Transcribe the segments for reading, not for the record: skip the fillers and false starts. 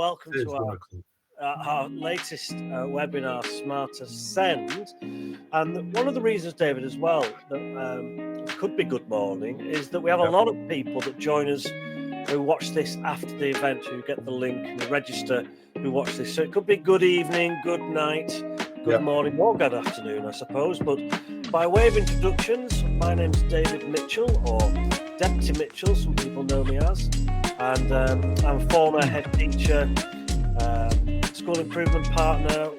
Welcome It to is 1 o'clock. our latest webinar, Smarter Send. And one of the reasons, David, as well, that it could be good morning is that we have a lot of people that join us who watch this after the event, who get the link and register, who watch this. So it could be good evening, good night, good morning, or good afternoon, I suppose. But by way of introductions, my name's David Mitchell, or Deputy Mitchell, some people know me as. And I'm a former head teacher, school improvement partner,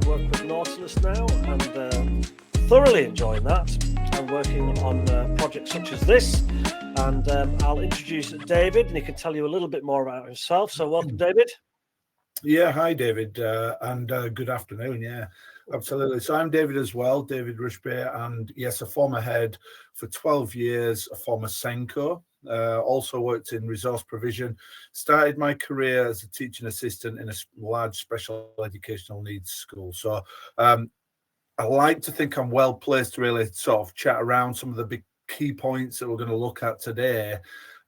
work with Nautilus now, and thoroughly enjoying that. I'm working on projects such as this, and I'll introduce David, and he can tell you a little bit more about himself. So welcome, David. Yeah, hi, David, and good afternoon. Yeah, absolutely. So I'm David as well, David Rushby, and yes, a former head for 12 years, a former SENDco. Also worked in resource provision, started my career as a teaching assistant in a large special educational needs school. So I like to think I'm well placed to really sort of chat around some of the big key points that we're going to look at today.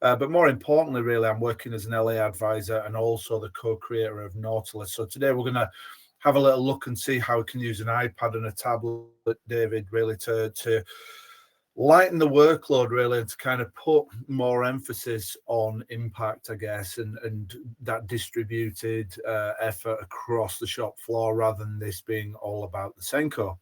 But more importantly, really, I'm working as an LA advisor and also the co-creator of Nautilus. So today we're going to have a little look and see how we can use an iPad and a tablet, David, really to lighten the workload, really, to kind of put more emphasis on impact, I guess, and that distributed effort across the shop floor rather than this being all about the SENDco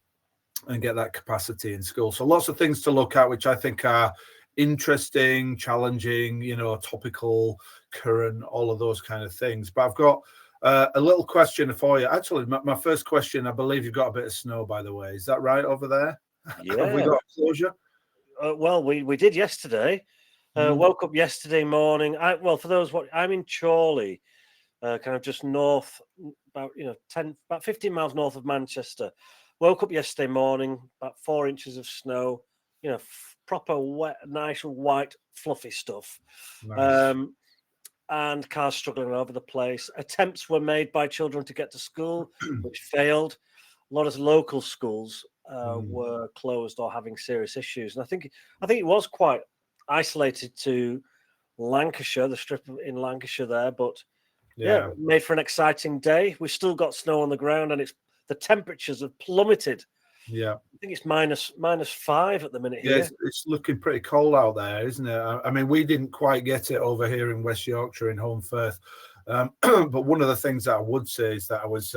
and get that capacity in school. So lots of things to look at, which I think are interesting, challenging, topical, current, all of those kind of things. But I've got a little question for you. Actually, my first question, I believe you've got a bit of snow, by the way. Is that right over there? Yeah. Have we got closure? Well, we did yesterday. Woke up yesterday morning. For those I'm in Chorley, kind of just north, about 15 miles north of Manchester. Woke up yesterday morning, about 4 inches of snow. Proper wet, nice white, fluffy stuff. Nice. And cars struggling over the place. Attempts were made by children to get to school, which failed. A lot of local schools were closed or having serious issues, and I think it was quite isolated to Lancashire, the strip in Lancashire there. But yeah, made for an exciting day. We've still got snow on the ground, and the temperatures have plummeted. Yeah, I think it's -5 at the minute here. Yeah, it's looking pretty cold out there, isn't it? I mean, we didn't quite get it over here in West Yorkshire in Holmfirth, but one of the things that I would say is that I was.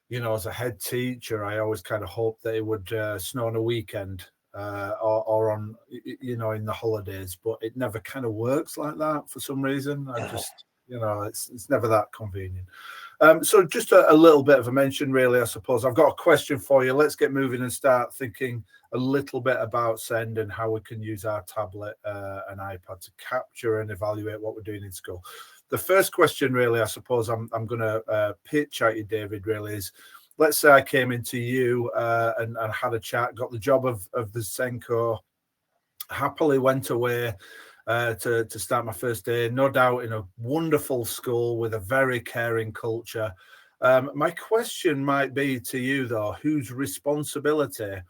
As a head teacher, I always kind of hoped that it would snow on a weekend or on, in the holidays, but it never kind of works like that for some reason. I just, it's never that convenient. So just a little bit of a mention, really, I suppose. I've got a question for you. Let's get moving and start thinking a little bit about Send and how we can use our tablet and iPad to capture and evaluate what we're doing in school. The first question, really, I suppose I'm going to pitch at you, David, really is, let's say I came into you and had a chat, got the job of the SENDco, happily went away to start my first day, no doubt in a wonderful school with a very caring culture. My question might be to you, though, whose responsibility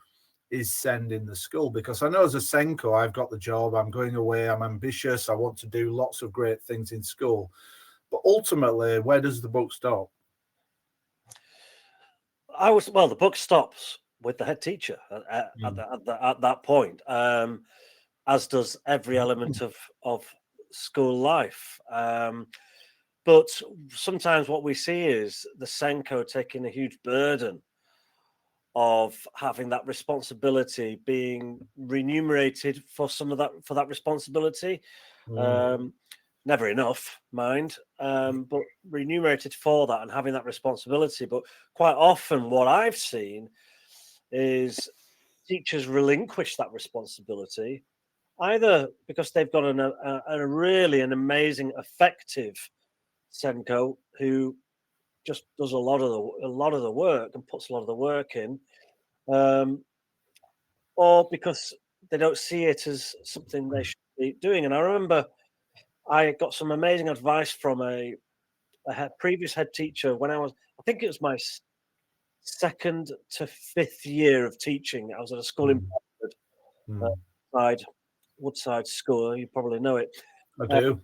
is Send in the school? Because I know as a SENDco, I've got the job, I'm going away, I'm ambitious, I want to do lots of great things in school. But ultimately, where does the book stop? The book stops with the head teacher at that point, as does every element of school life. But sometimes what we see is the SENDco taking a huge burden of having that responsibility, being remunerated for that responsibility. Never enough, mind, but remunerated for that and having that responsibility. But quite often what I've seen is teachers relinquish that responsibility, either because they've got a really amazing, effective SENDco who just does a lot of the work and puts a lot of the work in, or because they don't see it as something they should be doing. And I remember I got some amazing advice from a previous head teacher when I think it was my second to fifth year of teaching. I was at a school in Woodside School. You probably know it. I do.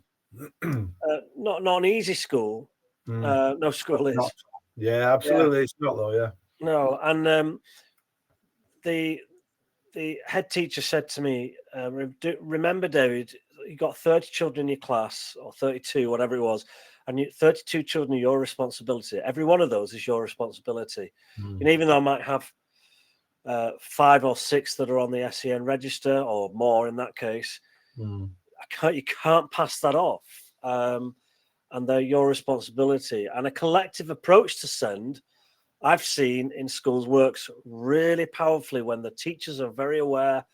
Not an easy school, No school is. Yeah, absolutely. It's not though. Yeah. No, and the head teacher said to me, "Remember, David, you got 30 children in your class, or 32, whatever it was, and 32 children are your responsibility. Every one of those is your responsibility. And even though I might have 5 or 6 that are on the SEN register, or more in that case, you can't pass that off. And they're your responsibility. And a collective approach to SEND, I've seen in schools, works really powerfully when the teachers are very aware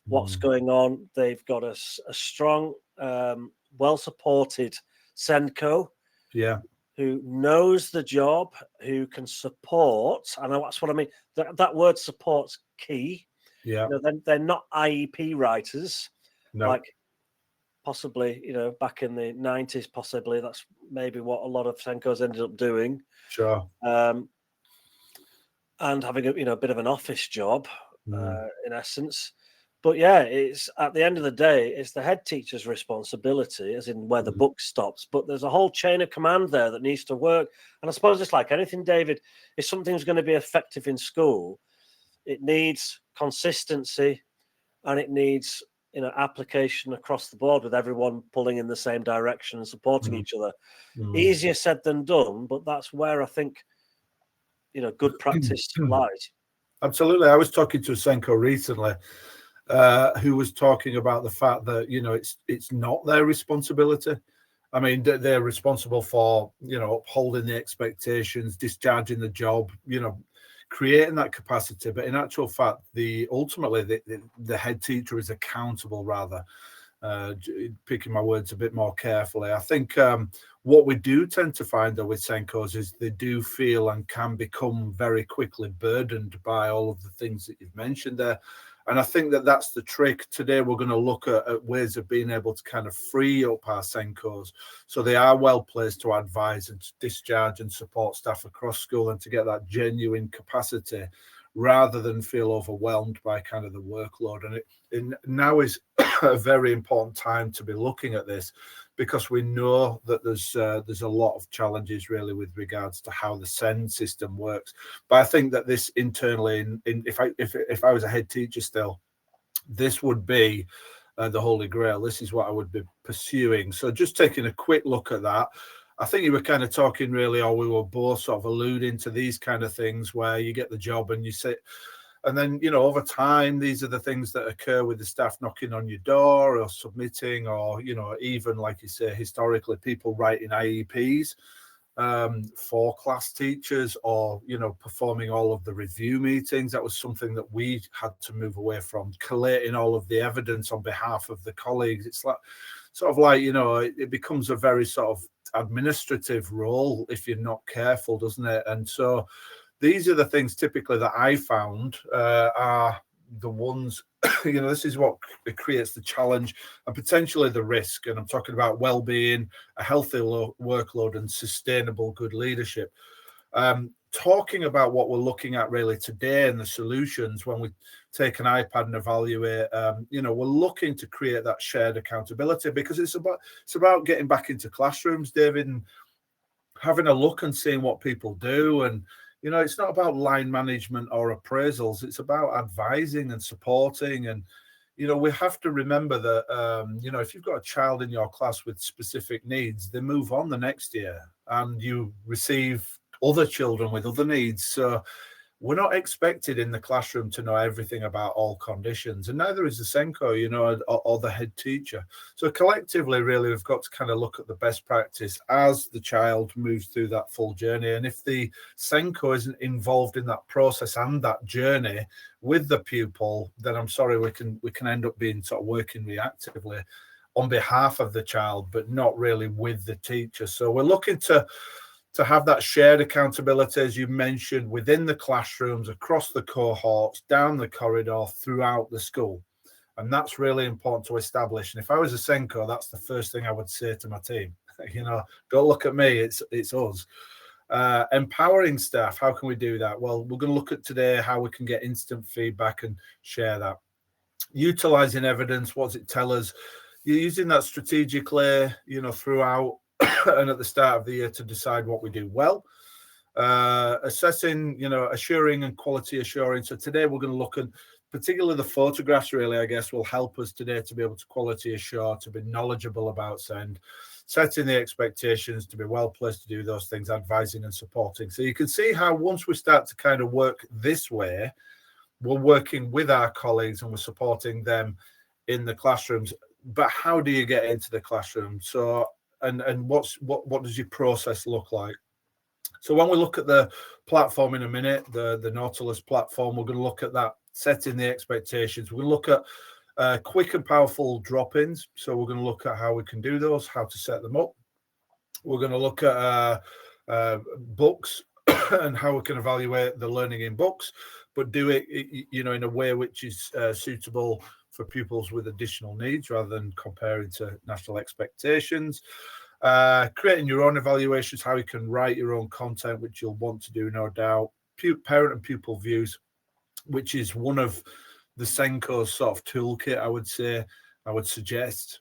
what's going on. They've got a strong, well-supported SENDco, who knows the job, who can support. And that's what I mean. That word support's key. Yeah. They're not IEP writers, like possibly, back in the 90s, possibly that's maybe what a lot of SENDcos ended up doing. Sure. And having a bit of an office job, in essence. But yeah, it's at the end of the day, it's the head teacher's responsibility, as in where the book stops. But there's a whole chain of command there that needs to work. And I suppose it's like anything, David, if something's going to be effective in school, it needs consistency, and it needs application across the board, with everyone pulling in the same direction and supporting each other. Easier said than done, but that's where I think good practice lies. Absolutely. I was talking to a SENDco recently who was talking about the fact that it's not their responsibility. I mean, they're responsible for upholding the expectations, discharging the job, creating that capacity. But in actual fact, ultimately the head teacher is accountable, rather. Picking my words a bit more carefully. I think what we do tend to find though with SENDcos is they do feel and can become very quickly burdened by all of the things that you've mentioned there. And I think that's the trick. Today we're going to look at ways of being able to kind of free up our SENDcos so they are well placed to advise and discharge and support staff across school, and to get that genuine capacity rather than feel overwhelmed by kind of the workload. And now is a very important time to be looking at this, because we know that there's a lot of challenges really with regards to how the SEND system works. But I think that this internally, if I was a head teacher still, this would be the holy grail. This is what I would be pursuing. So just taking a quick look at that, I think you were kind of talking really, or we were both sort of alluding to these kind of things where you get the job and you sit, and then, over time, these are the things that occur with the staff knocking on your door or submitting, or, even like you say, historically, people writing IEPs for class teachers, or, performing all of the review meetings. That was something that we had to move away from, collating all of the evidence on behalf of the colleagues. It's like, sort of like, it becomes a very sort of administrative role if you're not careful, doesn't it? And so these are the things typically that I found are the ones, this is what creates the challenge and potentially the risk. And I'm talking about well-being, a healthy workload, and sustainable good leadership. Talking about what we're looking at really today and the solutions when we take an iPad and evaluate, we're looking to create that shared accountability, because it's about getting back into classrooms, David, and having a look and seeing what people do. And it's not about line management or appraisals. It's about advising and supporting. And we have to remember that if you've got a child in your class with specific needs, they move on the next year, and you receive other children with other needs. So we're not expected in the classroom to know everything about all conditions, and neither is the SENDco, or the head teacher. So collectively, really, we've got to kind of look at the best practice as the child moves through that full journey. And if the SENDco isn't involved in that process and that journey with the pupil, then I'm sorry, we can end up being sort of working reactively on behalf of the child, but not really with the teacher. So we're looking to have that shared accountability, as you mentioned, within the classrooms, across the cohorts, down the corridor, throughout the school. And that's really important to establish. And if I was a SENDco, that's the first thing I would say to my team. Don't look at me, it's us. Empowering staff, how can we do that? Well, we're going to look at today how we can get instant feedback and share that. Utilizing evidence, what does it tell us? You're using that strategically, throughout and at the start of the year to decide what we do well. Assessing, assuring and quality assuring. So today we're going to look at particularly the photographs, really, I guess, will help us today to be able to quality assure, to be knowledgeable about SEND, setting the expectations, to be well placed to do those things, advising and supporting. So you can see how once we start to kind of work this way, we're working with our colleagues and we're supporting them in the classrooms. But how do you get into the classroom? So, and what does your process look like? So when we look at the platform in a minute, the Nautilus platform, we're going to look at that, setting the expectations. We're going to look at quick and powerful drop-ins. So we're going to look at how we can do those, how to set them up. We're going to look at books and how we can evaluate the learning in books, but do it, in a way which is suitable for pupils with additional needs rather than comparing to national expectations. Creating your own evaluations, how you can write your own content, which you'll want to do, no doubt. Parent and pupil views, which is one of the SENDcos sort of toolkit, I would suggest,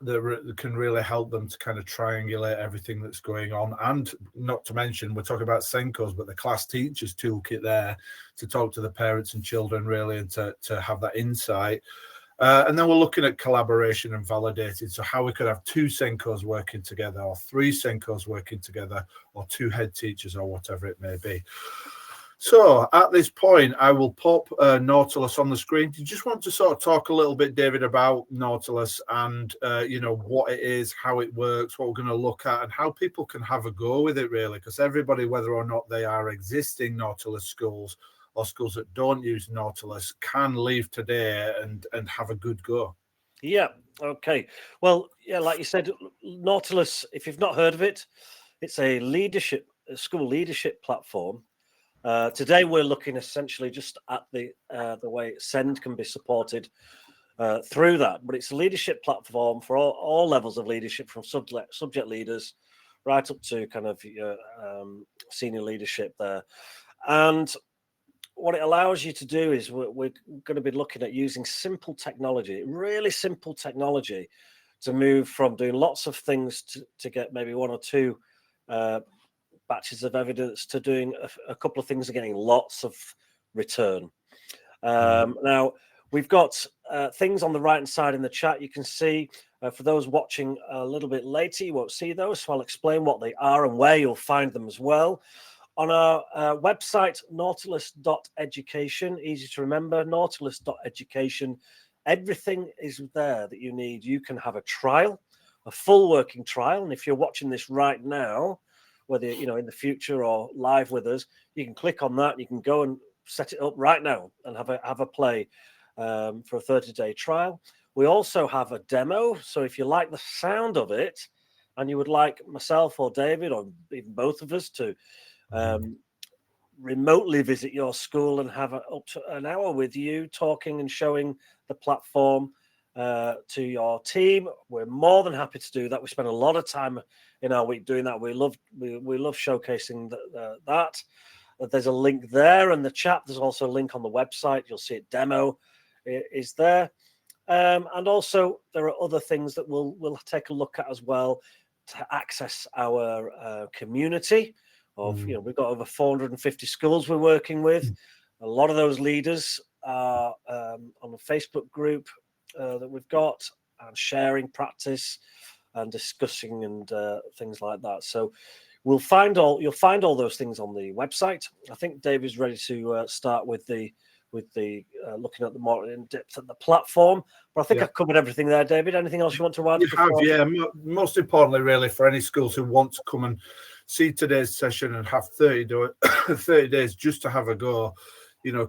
that can really help them to kind of triangulate everything that's going on. And not to mention, we're talking about SENDcos, but the class teachers toolkit there to talk to the parents and children, really, and to have that insight. And then we're looking at collaboration and validating. So how we could have 2 SENDcos working together, or 3 SENDcos working together, or 2 head teachers, or whatever it may be. So at this point, I will pop Nautilus on the screen. Do you just want to sort of talk a little bit, David, about Nautilus and, what it is, how it works, what we're going to look at, and how people can have a go with it, really? Because everybody, whether or not they are existing Nautilus schools or schools that don't use Nautilus, can leave today and have a good go. Yeah. Okay. Well, yeah, like you said, Nautilus, if you've not heard of it, it's a school leadership platform. Today, we're looking essentially just at the way SEND can be supported through that. But it's a leadership platform for all levels of leadership, from subject leaders right up to kind of senior leadership there. And what it allows you to do is we're going to be looking at using simple technology, really simple technology, to move from doing lots of things to get maybe 1 or 2 batches of evidence to doing a couple of things and getting lots of return. Now, we've got things on the right-hand side in the chat. You can see, for those watching a little bit later, you won't see those, so I'll explain what they are and where you'll find them as well. On our website, nautilus.education, easy to remember, nautilus.education, everything is there that you need. You can have a trial, a full working trial, and if you're watching this right now, whether in the future or live with us, you can click on that. You can go and set it up right now and have a play for a 30-day trial. We also have a demo, so if you like the sound of it and you would like myself or David or even both of us to remotely visit your school and have up to an hour with you talking and showing the platform to your team, we're more than happy to do that. We spend a lot of time in our week doing that. We love showcasing that. There's a link there in the chat. There's also a link on the website. You'll see it. Demo is there, and also there are other things that we'll take a look at as well to access our community. We've got over 450 schools we're working with. A lot of those leaders are on a Facebook group that we've got, and sharing practice and discussing and things like that. So you'll find all those things on the website. I think Dave is ready to start with the looking at the more in depth at the platform. But I think I've covered everything there, David. Anything else you want to add? You have, yeah. Most importantly, really, for any schools who want to come and see today's session and have 30 days just to have a go,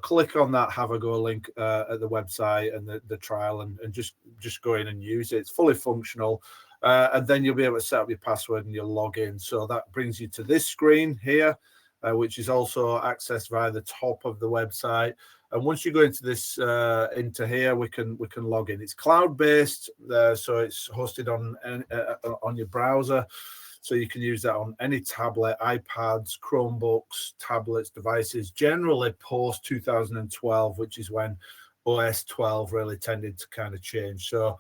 click on that have a go link at the website and the trial and just go in and use it. It's fully functional. And then you'll be able to set up your password and you'll log in. So that brings you to this screen here, which is also accessed via the top of the website. And once you go into this, into here, we can log in. It's cloud-based, so it's hosted on your browser. So you can use that on any tablet, iPads, Chromebooks, tablets, devices, generally post 2012, which is when OS 12 really tended to kind of change. So,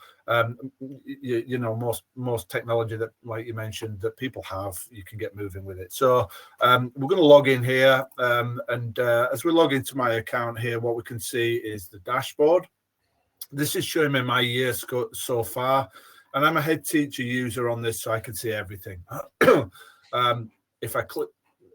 you know, most technology that, like you mentioned, that people have, you can get moving with it. So we're going to log in here. And as we log into my account here, what we can see is the dashboard. This is showing me my year so far. And I'm a head teacher user on this, so I can see everything. If I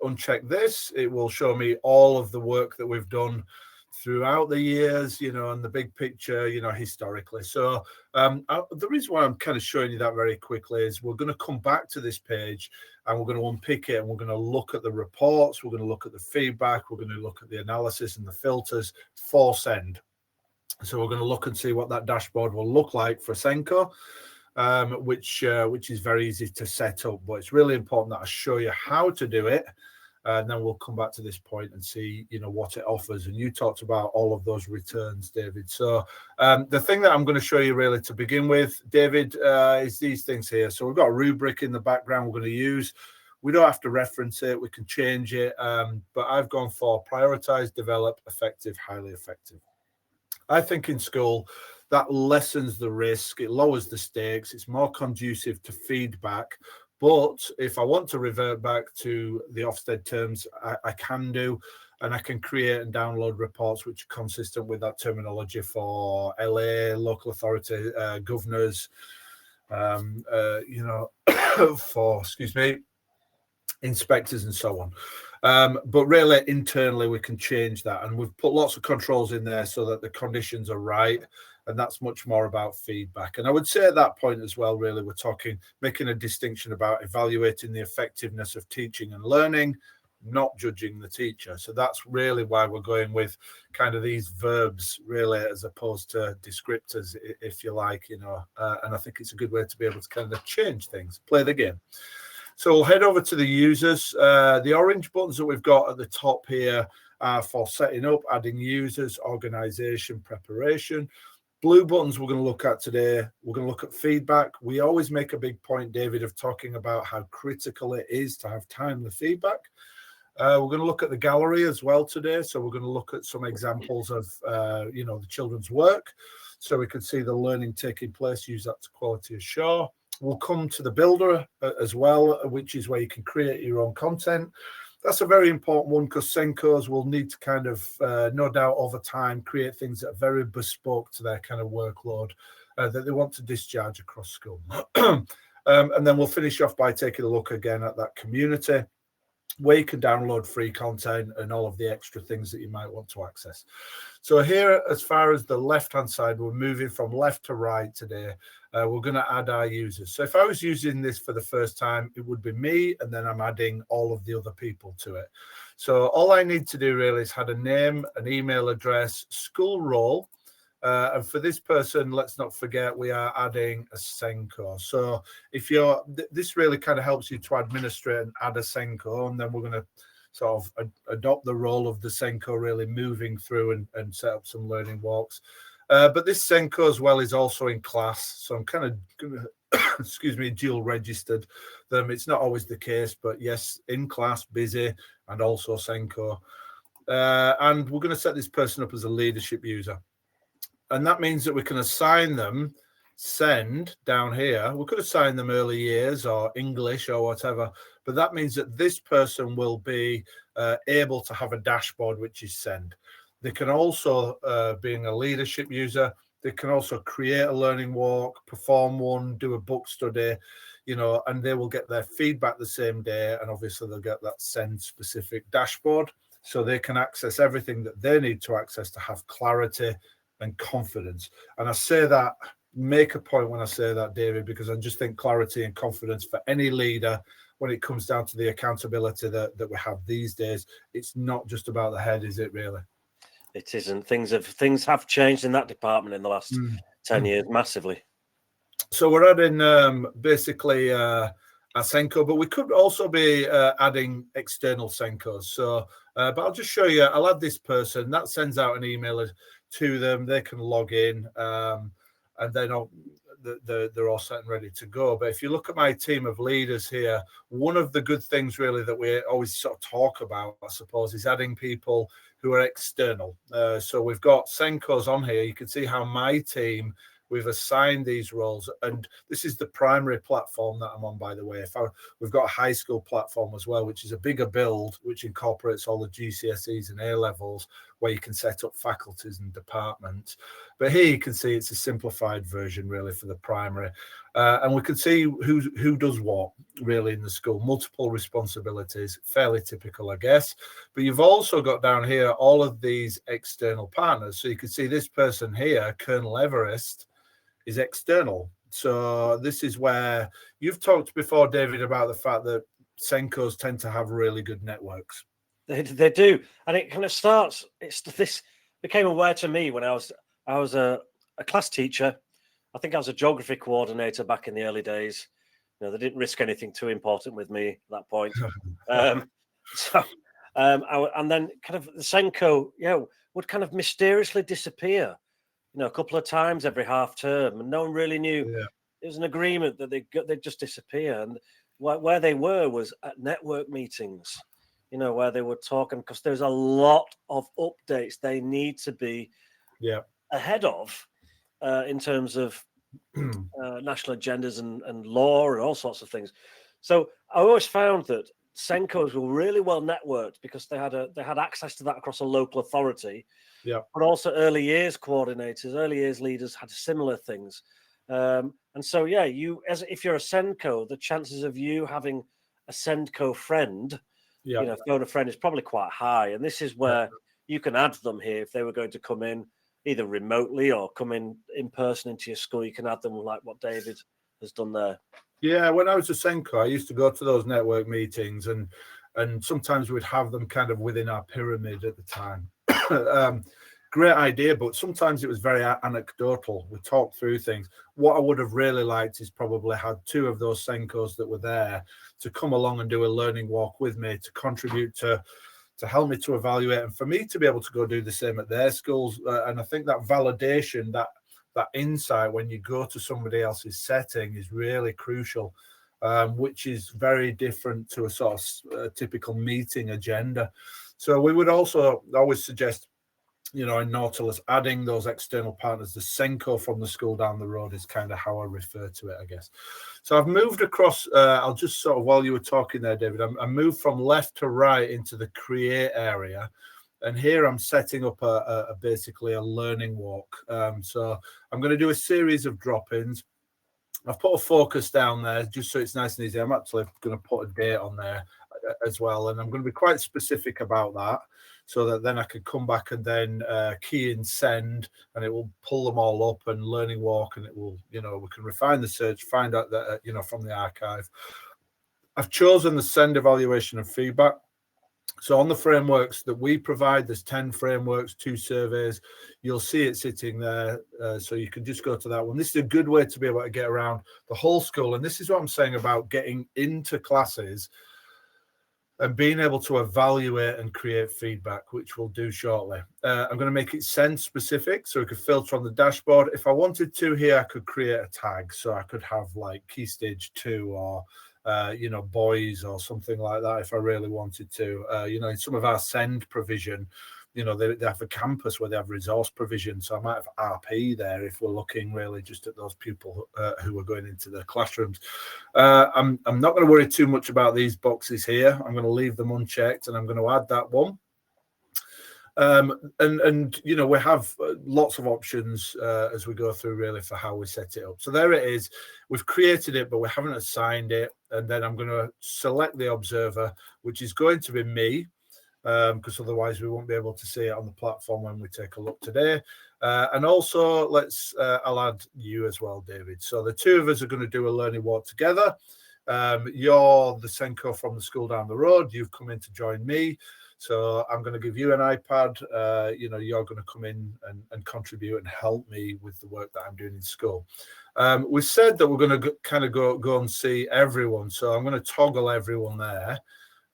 uncheck this, it will show me all of the work that we've done throughout the years, you know, and the big picture, you know, historically. So the reason why I'm kind of showing you that very quickly is we're going to come back to this page and we're going to unpick it, and we're going to look at the reports, we're going to look at the feedback, we're going to look at the analysis and the filters for Send. So we're going to look and see what that dashboard will look like for SENDco, which is very easy to set up, but it's really important that I show you how to do it. And then we'll come back to this point and see, you know, what it offers. And you talked about all of those returns, David. So the thing that I'm going to show you really to begin with, David, is these things here. So we've got a rubric in the background we're going to use. We don't have to reference it. We can change it. But I've gone for prioritize, develop, effective, highly effective. I think in school, that lessens the risk. It lowers the stakes. It's more conducive to feedback. But if I want to revert back to the Ofsted terms, I can do, and I can create and download reports which are consistent with that terminology for LA, local authority, governors, you know, for, inspectors and so on. But really, internally, we can change that. And we've put lots of controls in there so that the conditions are right. And that's much more about feedback. And I would say at that point as well, really, we're making a distinction about evaluating the effectiveness of teaching and learning, not judging the teacher. So that's really why we're going with kind of these verbs, really, as opposed to descriptors, if you like, you know. And I think it's a good way to be able to kind of change things, play the game. So we'll head over to the users. The orange buttons that we've got at the top here are for setting up, adding users, organization, preparation. Blue buttons we're going to look at today. We're going to look at feedback. We always make a big point, David, of talking about how critical it is to have timely feedback. We're going to look at the gallery as well today. So we're going to look at some examples of, you know, the children's work. So we can see the learning taking place, use that to quality assure. We'll come to the builder as well, which is where you can create your own content. That's a very important one because SENDcos will need to kind of, no doubt over time, create things that are very bespoke to their kind of workload that they want to discharge across school. And then we'll finish off by taking a look again at that community, where you can download free content and all of the extra things that you might want to access. So here, as far as the left-hand side, we're moving from left to right today. We're going to add our users. So if I was using this for the first time, it would be me, and then I'm adding all of the other people to it. So all I need to do really is add a name, an email address, school role. And for this person, let's not forget, we are adding a SENDco. So if you're, this really kind of helps you to administrate and add a SENDco, and then we're going to sort of adopt the role of the SENDco, really moving through and set up some learning walks. But this SENDco as well is also in class. So I'm kind of going to, dual registered them. It's not always the case, but yes, in class, busy, and also SENDco. And we're going to set this person up as a leadership user. And that means that we can assign them Send down here. We could assign them early years or English or whatever, but that means that this person will be able to have a dashboard, which is Send. They can also, being a leadership user, they can also create a learning walk, perform one, do a book study, you know, and they will get their feedback the same day. And obviously they'll get that Send specific dashboard, so they can access everything that they need to access to have clarity and confidence. And I say that, make a point when I say that, David, because I just think clarity and confidence for any leader, when it comes down to the accountability that we have these days, it's not just about the head, is it really? It isn't. Things have changed in that department in the last 10 years massively. So we're adding basically a SENDco, but we could also be adding external SENDcos. So, but I'll just show you. I'll add this person. That sends out an email to them. They can log in, and then they're all set and ready to go. But if you look at my team of leaders here, one of the good things really that we always sort of talk about, I suppose, is adding people who are external. So we've got SENDcos on here. You can see how my team, we've assigned these roles, and this is the primary platform that I'm on, by the way. We've got a high school platform as well, which is a bigger build, which incorporates all the GCSEs and A levels, where you can set up faculties and departments. But here you can see it's a simplified version really for the primary, and we can see who does what really in the school. Multiple responsibilities, fairly typical, I guess. But you've also got down here all of these external partners. So you can see this person here, Colonel Everest, is external. So this is where you've talked before, David, about the fact that SENDcos tend to have really good networks. They do, and it kind of starts. This became aware to me when I was a class teacher. I think I was a geography coordinator back in the early days. You know, they didn't risk anything too important with me at that point. And then kind of the SENDco, would kind of mysteriously disappear. You know, a couple of times every half term, and no one really knew. Yeah. It was an agreement that they'd just disappear, and where they were was at network meetings. You know, where they were talking, because there's a lot of updates they need to be ahead of in terms of national agendas and law and all sorts of things. So I always found that SENDcos were really well networked because they had access to that across a local authority. Yeah. But also early years coordinators, early years leaders had similar things. And so, if you're a SENDco, the chances of you having a SENDco friend, phone a friend, is probably quite high. And this is where you can add them here if they were going to come in either remotely or come in person into your school. You can add them like what David has done there. Yeah, when I was a SENDco, I used to go to those network meetings, and sometimes we'd have them kind of within our pyramid at the time. Great idea, but sometimes it was very anecdotal. We talked through things. What I would have really liked is probably had two of those SENDcos that were there to come along and do a learning walk with me, to contribute to help me to evaluate, and for me to be able to go do the same at their schools. And I think that validation, that insight when you go to somebody else's setting is really crucial, which is very different to a sort of typical meeting agenda. So we would also always suggest, in Nautilus, adding those external partners. The SENDco from the school down the road is kind of how I refer to it, I guess. So I've moved across, I'll just sort of, while you were talking there, David, I moved from left to right into the create area. And here I'm setting up basically a learning walk. So I'm going to do a series of drop-ins. I've put a focus down there just so it's nice and easy. I'm actually going to put a date on there as well. And I'm going to be quite specific about that, so that then I can come back and then key in send, and it will pull them all up, and learning walk, and it will, we can refine the search, find out that, from the archive. I've chosen the send evaluation and feedback. So on the frameworks that we provide, there's 10 frameworks, 2 surveys. You'll see it sitting there. So you can just go to that one. This is a good way to be able to get around the whole school. And this is what I'm saying about getting into classes and being able to evaluate and create feedback, which we'll do shortly. I'm going to make it send specific, so we could filter on the dashboard. If I wanted to here, I could create a tag. So I could have like Key Stage 2 or boys or something like that if I really wanted to. In some of our send provision, they have a campus where they have resource provision. So I might have RP there if we're looking really just at those people who are going into the classrooms. I'm not going to worry too much about these boxes here. I'm going to leave them unchecked, and I'm going to add that one. We have lots of options as we go through really for how we set it up. So there it is. We've created it, but we haven't assigned it. And then I'm going to select the observer, which is going to be me, because otherwise we won't be able to see it on the platform when we take a look today. And also I'll add you as well, David. So the two of us are going to do a learning walk together. You're the SENDco from the school down the road. You've come in to join me. So I'm going to give you an iPad. You're going to come in and contribute and help me with the work that I'm doing in school. We said that we're going to kind of go and see everyone. So I'm going to toggle everyone there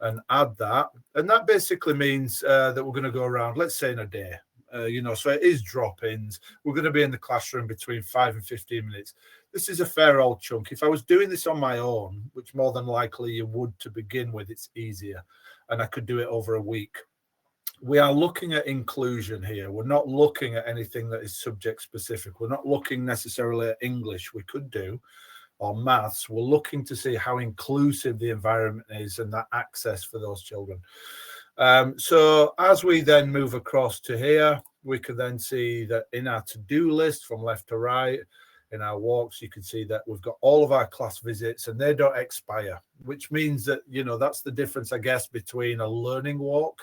and add that. And that basically means that we're going to go around, let's say in a day. So it is drop-ins. We're going to be in the classroom between 5 and 15 minutes. this is a fair old chunk. If I was doing this on my own, which more than likely you would to begin with, it's easier. And I could do it over a week. We are looking at inclusion here. We're not looking at anything that is subject specific. We're not looking necessarily at English. We could do, or maths. We're looking to see how inclusive the environment is and that access for those children. So as we then move across to here, we can then see that in our to-do list from left to right, in our walks, you can see that we've got all of our class visits and they don't expire, which means that, you know, that's the difference, I guess, between a learning walk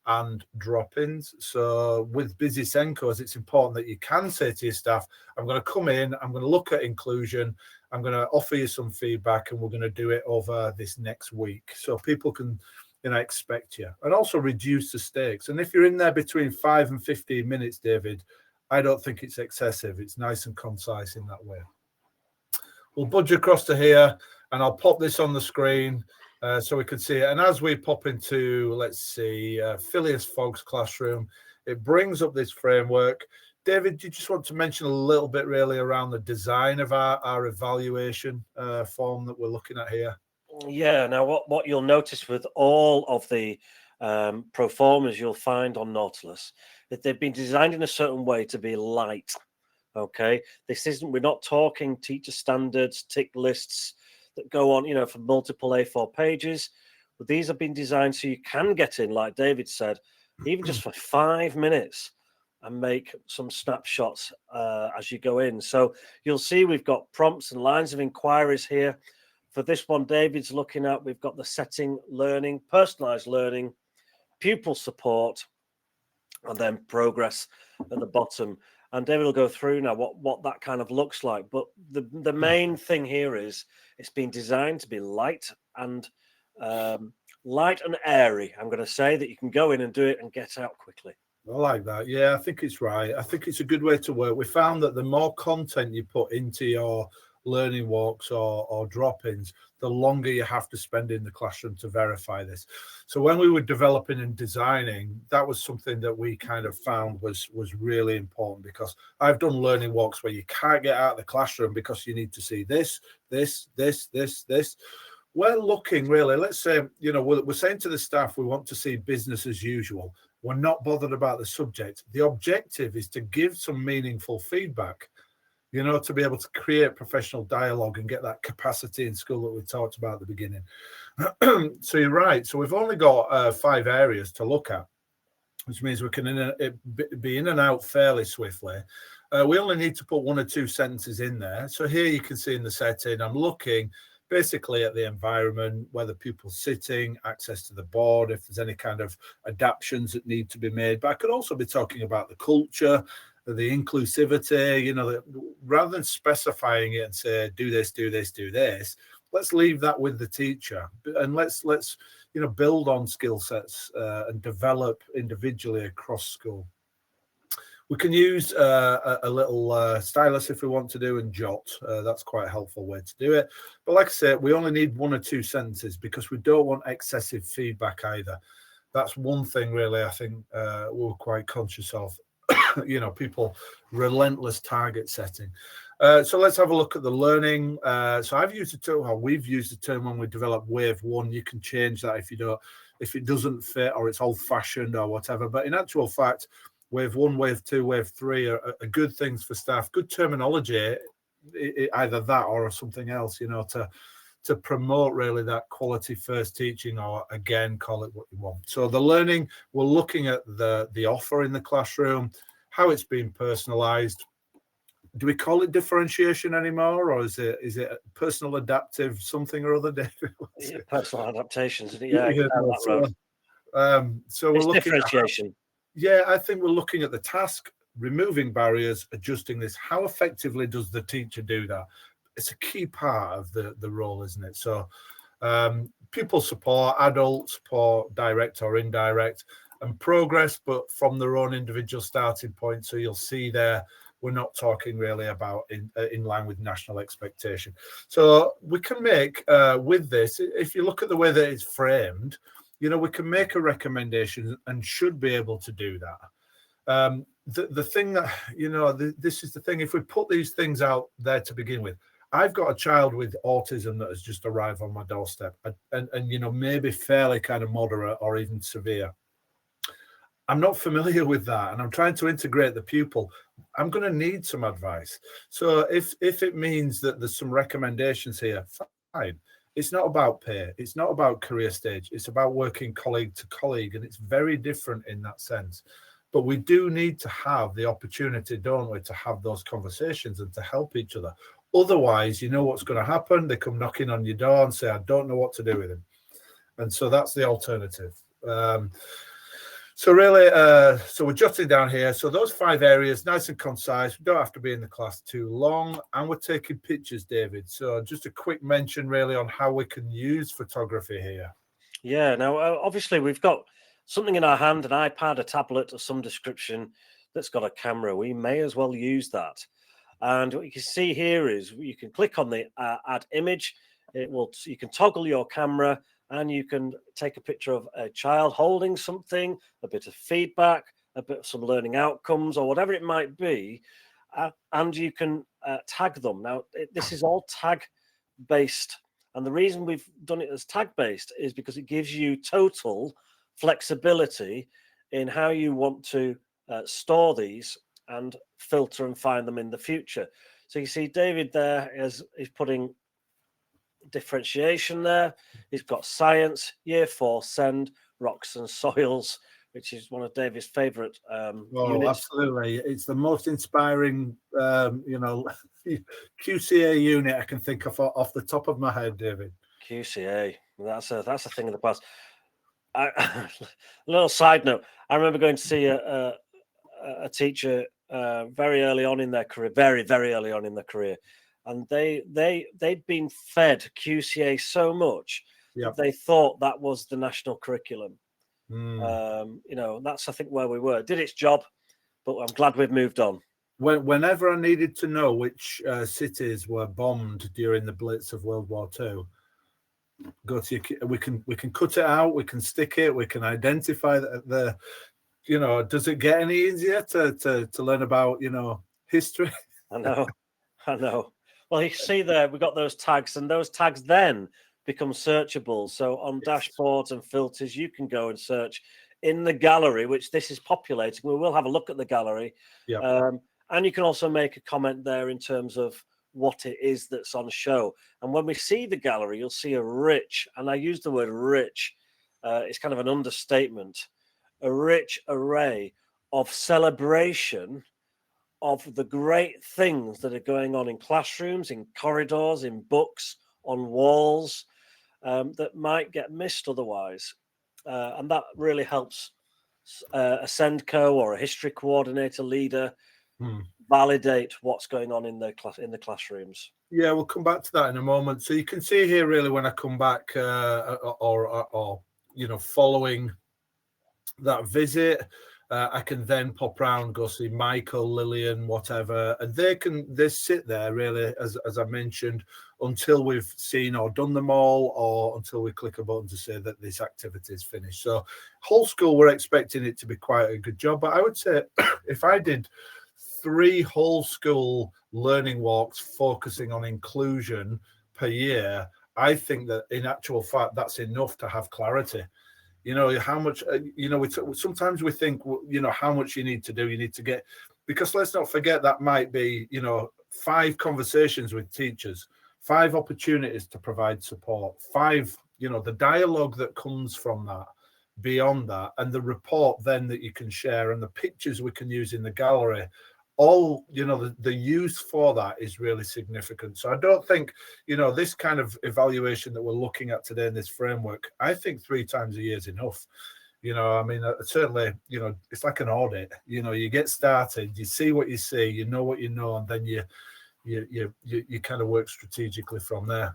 and drop-ins. So with busy SENDcos, it's important that you can say to your staff, I'm going to come in, I'm going to look at inclusion, I'm going to offer you some feedback, and we're going to do it over this next week. So people can, you know, expect you, and also reduce the stakes. And if you're in there between 5 and 15 minutes, David, I don't think it's excessive. It's nice and concise in that way. We'll budge across to here, and I'll pop this on the screen so we can see it. And as we pop into, let's see, Phileas Fogg's classroom, it brings up this framework. David, do you just want to mention a little bit really around the design of our evaluation form that we're looking at here? Yeah, now what you'll notice with all of the proformas you'll find on Nautilus, that they've been designed in a certain way to be light. Okay, we're not talking teacher standards, tick lists that go on, you know, for multiple A4 pages, but these have been designed so you can get in, like David said, even just for 5 minutes and make some snapshots as you go in. So you'll see we've got prompts and lines of inquiries here. For this one, David's looking at, we've got the setting, learning, personalized learning, pupil support, and then progress at the bottom. And David will go through now what that kind of looks like. But the main thing here is it's been designed to be light and airy. I'm going to say that you can go in and do it and get out quickly. I like that. Yeah, I think it's right. I think it's a good way to work. We found that the more content you put into your learning walks or drop-ins, the longer you have to spend in the classroom to verify this. So when we were developing and designing, that was something that we kind of found was really important, because I've done learning walks where you can't get out of the classroom because you need to see this. We're looking really, let's say, you know, we're saying to the staff, we want to see business as usual. We're not bothered about the subject. The objective is to give some meaningful feedback, you know, to be able to create professional dialogue and get that capacity in school that we talked about at the beginning. So you're right. So we've only got 5 areas to look at, which means we can be in and out fairly swiftly. We only need to put 1 or 2 sentences in there. So here you can see in the setting, I'm looking basically at the environment, where the pupil's sitting, access to the board, if there's any kind of adaptations that need to be made. But I could also be talking about the culture, the inclusivity, you know, rather than specifying it and say, do this, let's leave that with the teacher, and let's you know, build on skill sets and develop individually across school. We can use a little stylus if we want to do, and jot. That's quite a helpful way to do it. But like I said, we only need 1 or 2 sentences because we don't want excessive feedback either. That's one thing really I think we're quite conscious of. You know, people relentless target setting. So let's have a look at the learning. So I've used the term, or we've used the term when we develop wave 1. You can change that if it doesn't fit or it's old fashioned or whatever. But in actual fact, wave 1, wave 2, wave 3 are good things for staff. Good terminology, either that or something else, you know, to promote really that quality first teaching, or again, call it what you want. So the learning, we're looking at the offer in the classroom, how it's being personalized. Do we call it differentiation anymore, or is it personal adaptive something or other, David? Yeah, personal adaptations. So we're looking differentiation. I think we're looking at the task, removing barriers, adjusting this. How effectively does the teacher do that? It's a key part of the role, isn't it? So pupil support, adult support, direct or indirect, and progress, but from their own individual starting point. So you'll see there, we're not talking really about in line with national expectation. So we can make with this, if you look at the way that it's framed, you know, we can make a recommendation and should be able to do that. The thing that, you know, this is the thing, if we put these things out there to begin with, I've got a child with autism that has just arrived on my doorstep, and you know, maybe fairly kind of moderate or even severe. I'm not familiar with that, and I'm trying to integrate the pupil. I'm going to need some advice. So if it means that there's some recommendations here, fine. It's not about pay. It's not about career stage. It's about working colleague to colleague, and it's very different in that sense. But we do need to have the opportunity, don't we, to have those conversations and to help each other. Otherwise, you know what's going to happen. They come knocking on your door and say, I don't know what to do with him. And so that's the alternative. So really, so we're jotting down here. So those 5 areas, nice and concise. We don't have to be in the class too long. And we're taking pictures, David. So just a quick mention really on how we can use photography here. Yeah, now, obviously, we've got something in our hand, an iPad, a tablet of some description that's got a camera. We may as well use that. And what you can see here is you can click on the add image. You can toggle your camera, and you can take a picture of a child holding something, a bit of feedback, a bit of some learning outcomes, or whatever it might be, and you can tag them. Now, this is all tag-based, and the reason we've done it as tag-based is because it gives you total flexibility in how you want to store these and filter and find them in the future. So you see David there is putting differentiation there. He's got science, year 4, send, rocks and soils, which is one of David's favorite units. Absolutely. It's the most inspiring, QCA unit I can think of off the top of my head, David. QCA, that's a thing of the past. A little side note, I remember going to see a teacher very early on in their career, very, very early on in their career. And they'd been fed QCA so much that they thought that was the national curriculum. That's, I think, where we were. It did its job, but I'm glad we've moved on. Whenever I needed to know which cities were bombed during the Blitz of World War II, go to we can cut it out, we can stick it, we can identify the does it get any easier to learn about history? I know. Well, you see there, we've got those tags, and those tags then become searchable. So on dashboards and filters, you can go and search in the gallery, which this is populating. We will have a look at the gallery. And you can also make a comment there in terms of what it is that's on show. And when we see the gallery, you'll see a rich, and I use the word rich, it's kind of an understatement, a rich array of celebration of the great things that are going on in classrooms, in corridors, in books, on walls, that might get missed otherwise. And that really helps a SENDco or a history coordinator leader validate what's going on in the classrooms. Yeah, we'll come back to that in a moment. So you can see here really when I come back following that visit, I can then pop around, go see Michael, Lillian, whatever, and they sit there really, as I mentioned, until we've seen or done them all, or until we click a button to say that this activity is finished. So whole school, we're expecting it to be quite a good job. But I would say if I did 3 whole school learning walks focusing on inclusion per year, I think that in actual fact, that's enough to have clarity. How much, sometimes we think, how much you need to do, you need to get, because let's not forget that might be, 5 conversations with teachers, 5 opportunities to provide support, 5, the dialogue that comes from that, beyond that, and the report then that you can share and the pictures we can use in the gallery. All, the use for that is really significant. So I don't think, this kind of evaluation that we're looking at today in this framework, I think 3 times a year is enough. Certainly, it's like an audit. You get started, you see what you see, you know what you know, and then you kind of work strategically from there.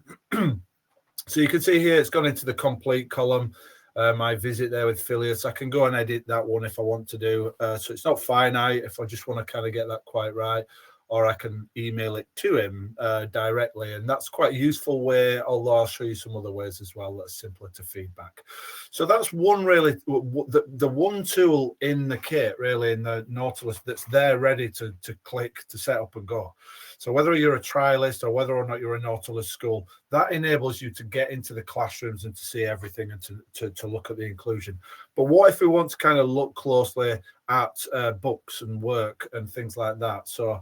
So you can see here, it's gone into the complete column. My visit there with Phileas, I can go and edit that one if I want to do. So it's not finite if I just want to kind of get that quite right, or I can email it to him directly. And that's quite a useful way, although I'll show you some other ways as well that's simpler to feedback. So that's one really, the one tool in the kit, really, in the Nautilus that's there ready to click, to set up and go. So whether you're a trialist or whether or not you're a Nautilus school, that enables you to get into the classrooms and to see everything and to look at the inclusion. But what if we want to kind of look closely at books and work and things like that? So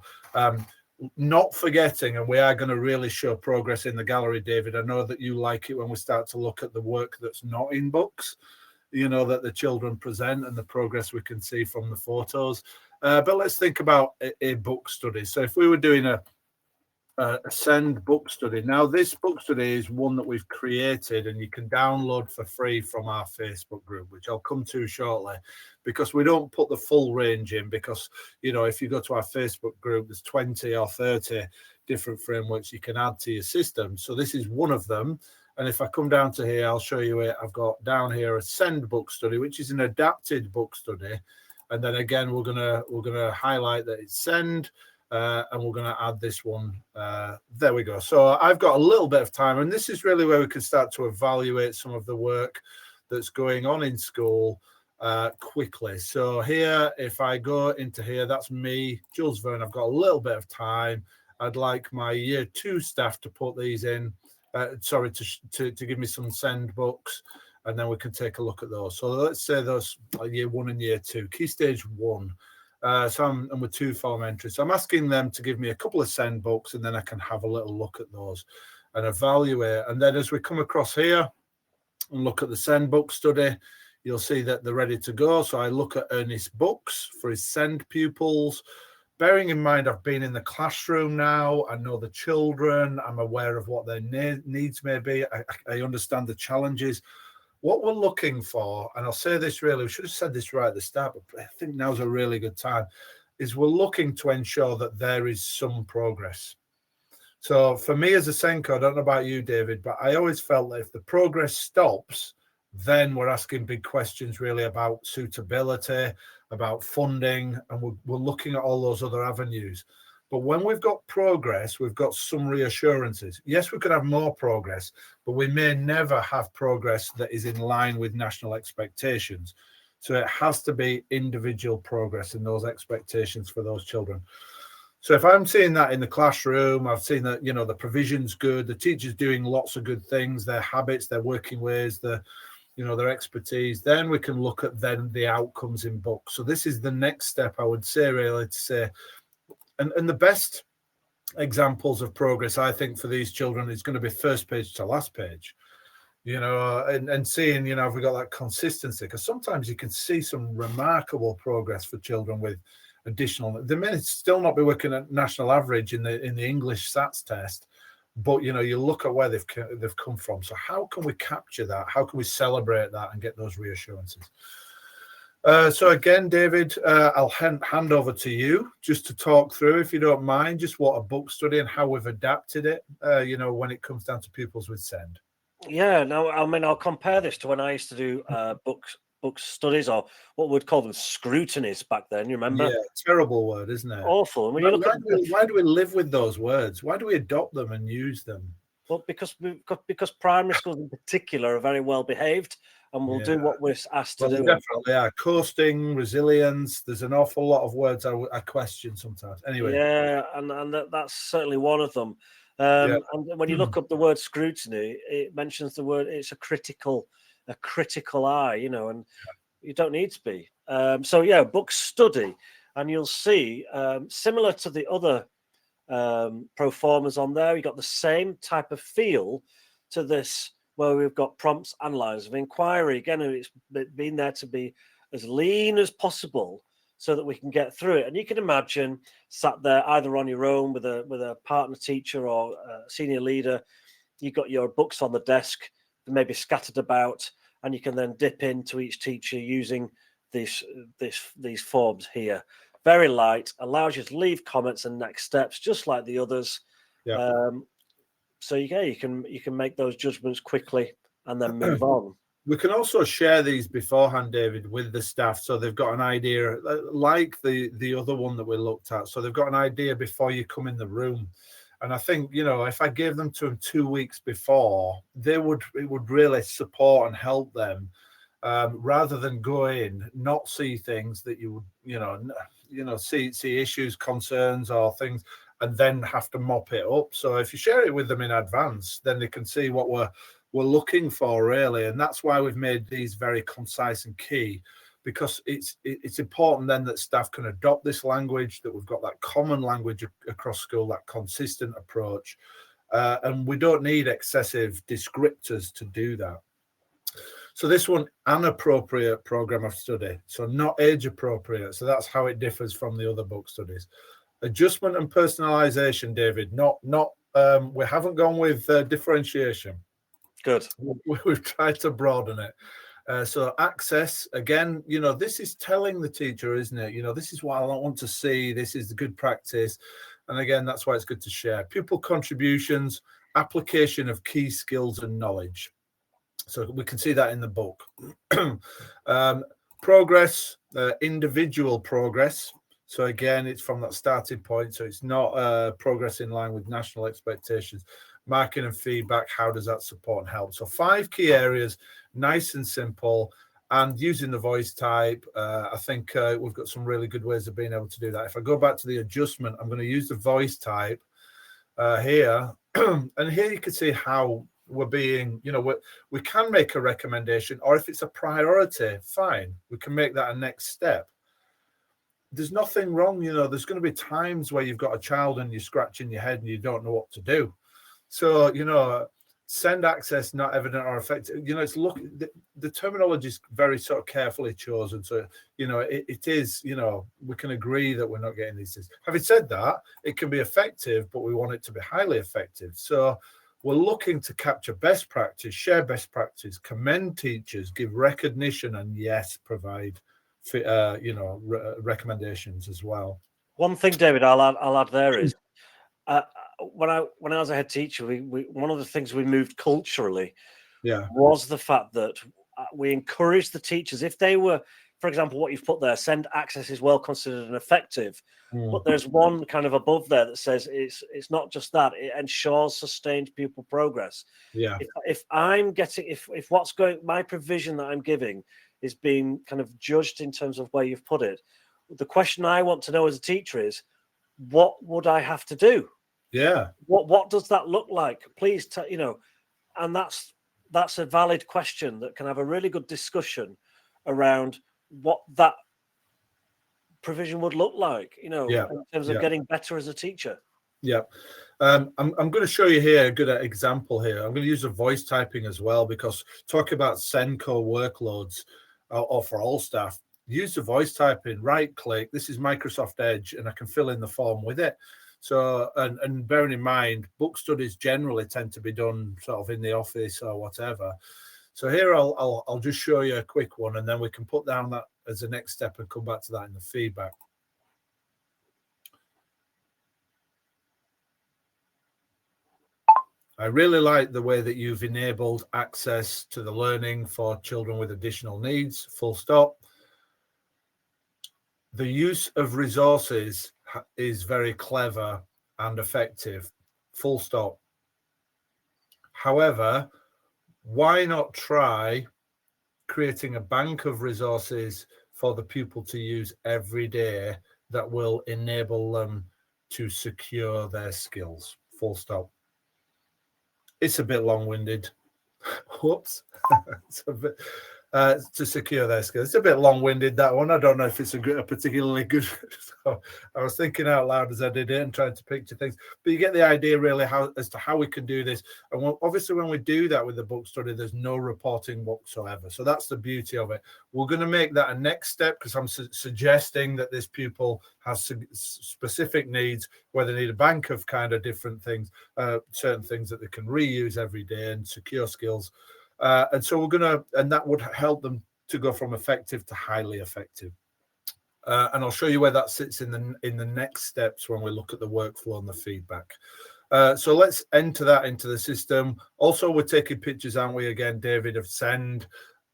not forgetting, and we are going to really show progress in the gallery, David. I know that you like it when we start to look at the work that's not in books, that the children present and the progress we can see from the photos. But let's think about a book study. So if we were doing a SEND book study. Now, this book study is one that we've created and you can download for free from our Facebook group, which I'll come to shortly, because we don't put the full range in, because, if you go to our Facebook group, there's 20 or 30 different frameworks you can add to your system. So this is one of them. And if I come down to here, I'll show you it. I've got down here a SEND book study, which is an adapted book study. And then again, we're gonna highlight that it's SEND. And we're going to add this one. There we go. So I've got a little bit of time, and this is really where we can start to evaluate some of the work that's going on in school quickly. So here, if I go into here, that's me, Jules Verne. I've got a little bit of time. I'd like my year 2 staff to put these in. To give me some SEND books, and then we can take a look at those. So let's say those are year 1 and year 2, key stage 1. So I'm with 2 form entries. So I'm asking them to give me a couple of SEND books, and then I can have a little look at those and evaluate. And then as we come across here and look at the SEND book study, you'll see that they're ready to go. So I look at Ernest's books for his SEND pupils. Bearing in mind, I've been in the classroom now. I know the children. I'm aware of what their needs may be. I understand the challenges. What we're looking for, and I'll say this really, we should have said this right at the start, but I think now's a really good time, is we're looking to ensure that there is some progress. So for me as a SENDco, I don't know about you, David, but I always felt that if the progress stops, then we're asking big questions really about suitability, about funding, and we're looking at all those other avenues. But when we've got progress, we've got some reassurances. Yes, we could have more progress, but we may never have progress that is in line with national expectations. So it has to be individual progress in those expectations for those children. So if I'm seeing that in the classroom, I've seen that, the provision's good, the teacher's doing lots of good things, their habits, their working ways, their expertise, then we can look at then the outcomes in books. So this is the next step, I would say, really, to say, and the best examples of progress, I think, for these children is going to be first page to last page, and seeing, have we got that consistency? Because sometimes you can see some remarkable progress for children with additional. They may still not be working at national average in the English SATs test, but you look at where they've come from. So how can we capture that? How can we celebrate that and get those reassurances? So again, David, I'll hand over to you just to talk through, if you don't mind, just what a book study and how we've adapted it, when it comes down to pupils with SEND. Yeah, no, I mean, I'll compare this to when I used to do book studies, or what we'd call them scrutinies back then. You remember? Yeah, terrible word, isn't it? Awful. And when why do we live with those words? Why do we adopt them and use them? Well, because primary schools in particular are very well behaved and will do what we're asked to do. Definitely are. Coasting, resilience. There's an awful lot of words I question sometimes. Anyway. Yeah, and that's certainly one of them. And when you look up the word scrutiny, it mentions the word. It's a critical eye, and you don't need to be. So yeah, book study, and you'll see similar to the other pro formas on there, you got the same type of feel to this, where we've got prompts and lines of inquiry. Again, it's been there to be as lean as possible so that we can get through it. And you can imagine sat there either on your own with a partner teacher or a senior leader. You've got your books on the desk, maybe scattered about, and you can then dip into each teacher using these forms here. Very light, allows you to leave comments and next steps, just like the others. Yeah. So you can make those judgments quickly and then move on. We can also share these beforehand, David, with the staff, so they've got an idea, like the other one that we looked at. So they've got an idea before you come in the room. And I think, if I gave them to them 2 weeks before, it would really support and help them, rather than go in, not see things that you would, see issues, concerns, or things, and then have to mop it up. So if you share it with them in advance, then they can see what we're looking for, really. And that's why we've made these very concise and key, because it's important then that staff can adopt this language, that we've got that common language across school, that consistent approach. And we don't need excessive descriptors to do that. So this one, an appropriate program of study, so not age appropriate. So that's how it differs from the other book studies. Adjustment and personalization, David, not we haven't gone with differentiation. Good. We've tried to broaden it. So access, again, this is telling the teacher, isn't it? This is what I want to see. This is the good practice. And again, that's why it's good to share. Pupil contributions, application of key skills and knowledge. So we can see that in the book. Progress, individual progress. So again, it's from that starting point. So it's not progress in line with national expectations. Marking and feedback, how does that support and help? So 5 key areas, nice and simple. And using the voice type, I think we've got some really good ways of being able to do that. If I go back to the adjustment, I'm going to use the voice type here. And here you can see how we're being, we can make a recommendation, or if it's a priority, fine, we can make that a next step. There's nothing wrong, there's going to be times where you've got a child and you're scratching your head and you don't know what to do. So, send access not evident or effective. It's the terminology is very sort of carefully chosen. So, it is, we can agree that we're not getting these things. Having said that, it can be effective, but we want it to be highly effective. So we're looking to capture best practice, share best practice, commend teachers, give recognition, and yes, provide, recommendations as well. One thing, David, I'll add there is, when I was a head teacher, we one of the things we moved culturally was the fact that we encouraged the teachers, if they were, for example, what you've put there, send access is well considered and effective. But there's one kind of above there that says it's not just that, it ensures sustained pupil progress. Yeah. If I'm getting, if what's going, my provision that I'm giving is being kind of judged in terms of where you've put it, the question I want to know as a teacher is, what would I have to do? Yeah. What does that look like? Please, and that's a valid question that can have a really good discussion around what that provision would look like, in terms of getting better as a teacher. Yeah. I'm going to show you here a good example here. I'm going to use the voice typing as well, because talk about SENDcos workloads or for all staff, use the voice typing, right click. This is Microsoft Edge, and I can fill in the form with it. So, and bearing in mind, book studies generally tend to be done sort of in the office or whatever. So here I'll just show you a quick one, and then we can put down that as a next step and come back to that in the feedback. I really like the way that you've enabled access to the learning for children with additional needs, full stop. The use of resources is very clever and effective, full stop. However, why not try creating a bank of resources for the pupil to use every day that will enable them to secure their skills, full stop. It's a bit long-winded. Whoops. It's a bit, to secure their skills. It's a bit long-winded, that one. I don't know if it's a particularly good. So I was thinking out loud as I did it and trying to picture things. But you get the idea, really, as to how we can do this. And obviously, when we do that with the book study, there's no reporting whatsoever. So that's the beauty of it. We're going to make that a next step, because I'm suggesting that this pupil has specific needs, where they need a bank of kind of different things, certain things that they can reuse every day and secure skills. And so and that would help them to go from effective to highly effective. And I'll show you where that sits in the next steps when we look at the workflow and the feedback. So let's enter that into the system. Also, we're taking pictures, aren't we, again, David, of SEND,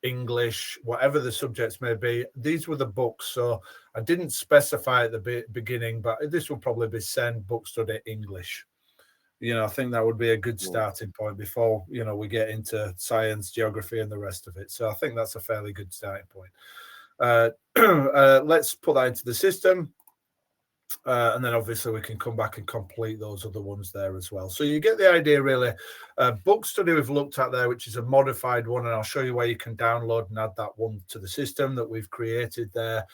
English, whatever the subjects may be. These were the books. So I didn't specify at the beginning, but this will probably be SEND, book study, English. I think that would be a good starting point before, we get into science, geography, and the rest of it. So I think that's a fairly good starting point. Let's put that into the system. And then obviously we can come back and complete those other ones there as well. So you get the idea really. Book study we've looked at there, which is a modified one, and I'll show you where you can download and add that one to the system that we've created there.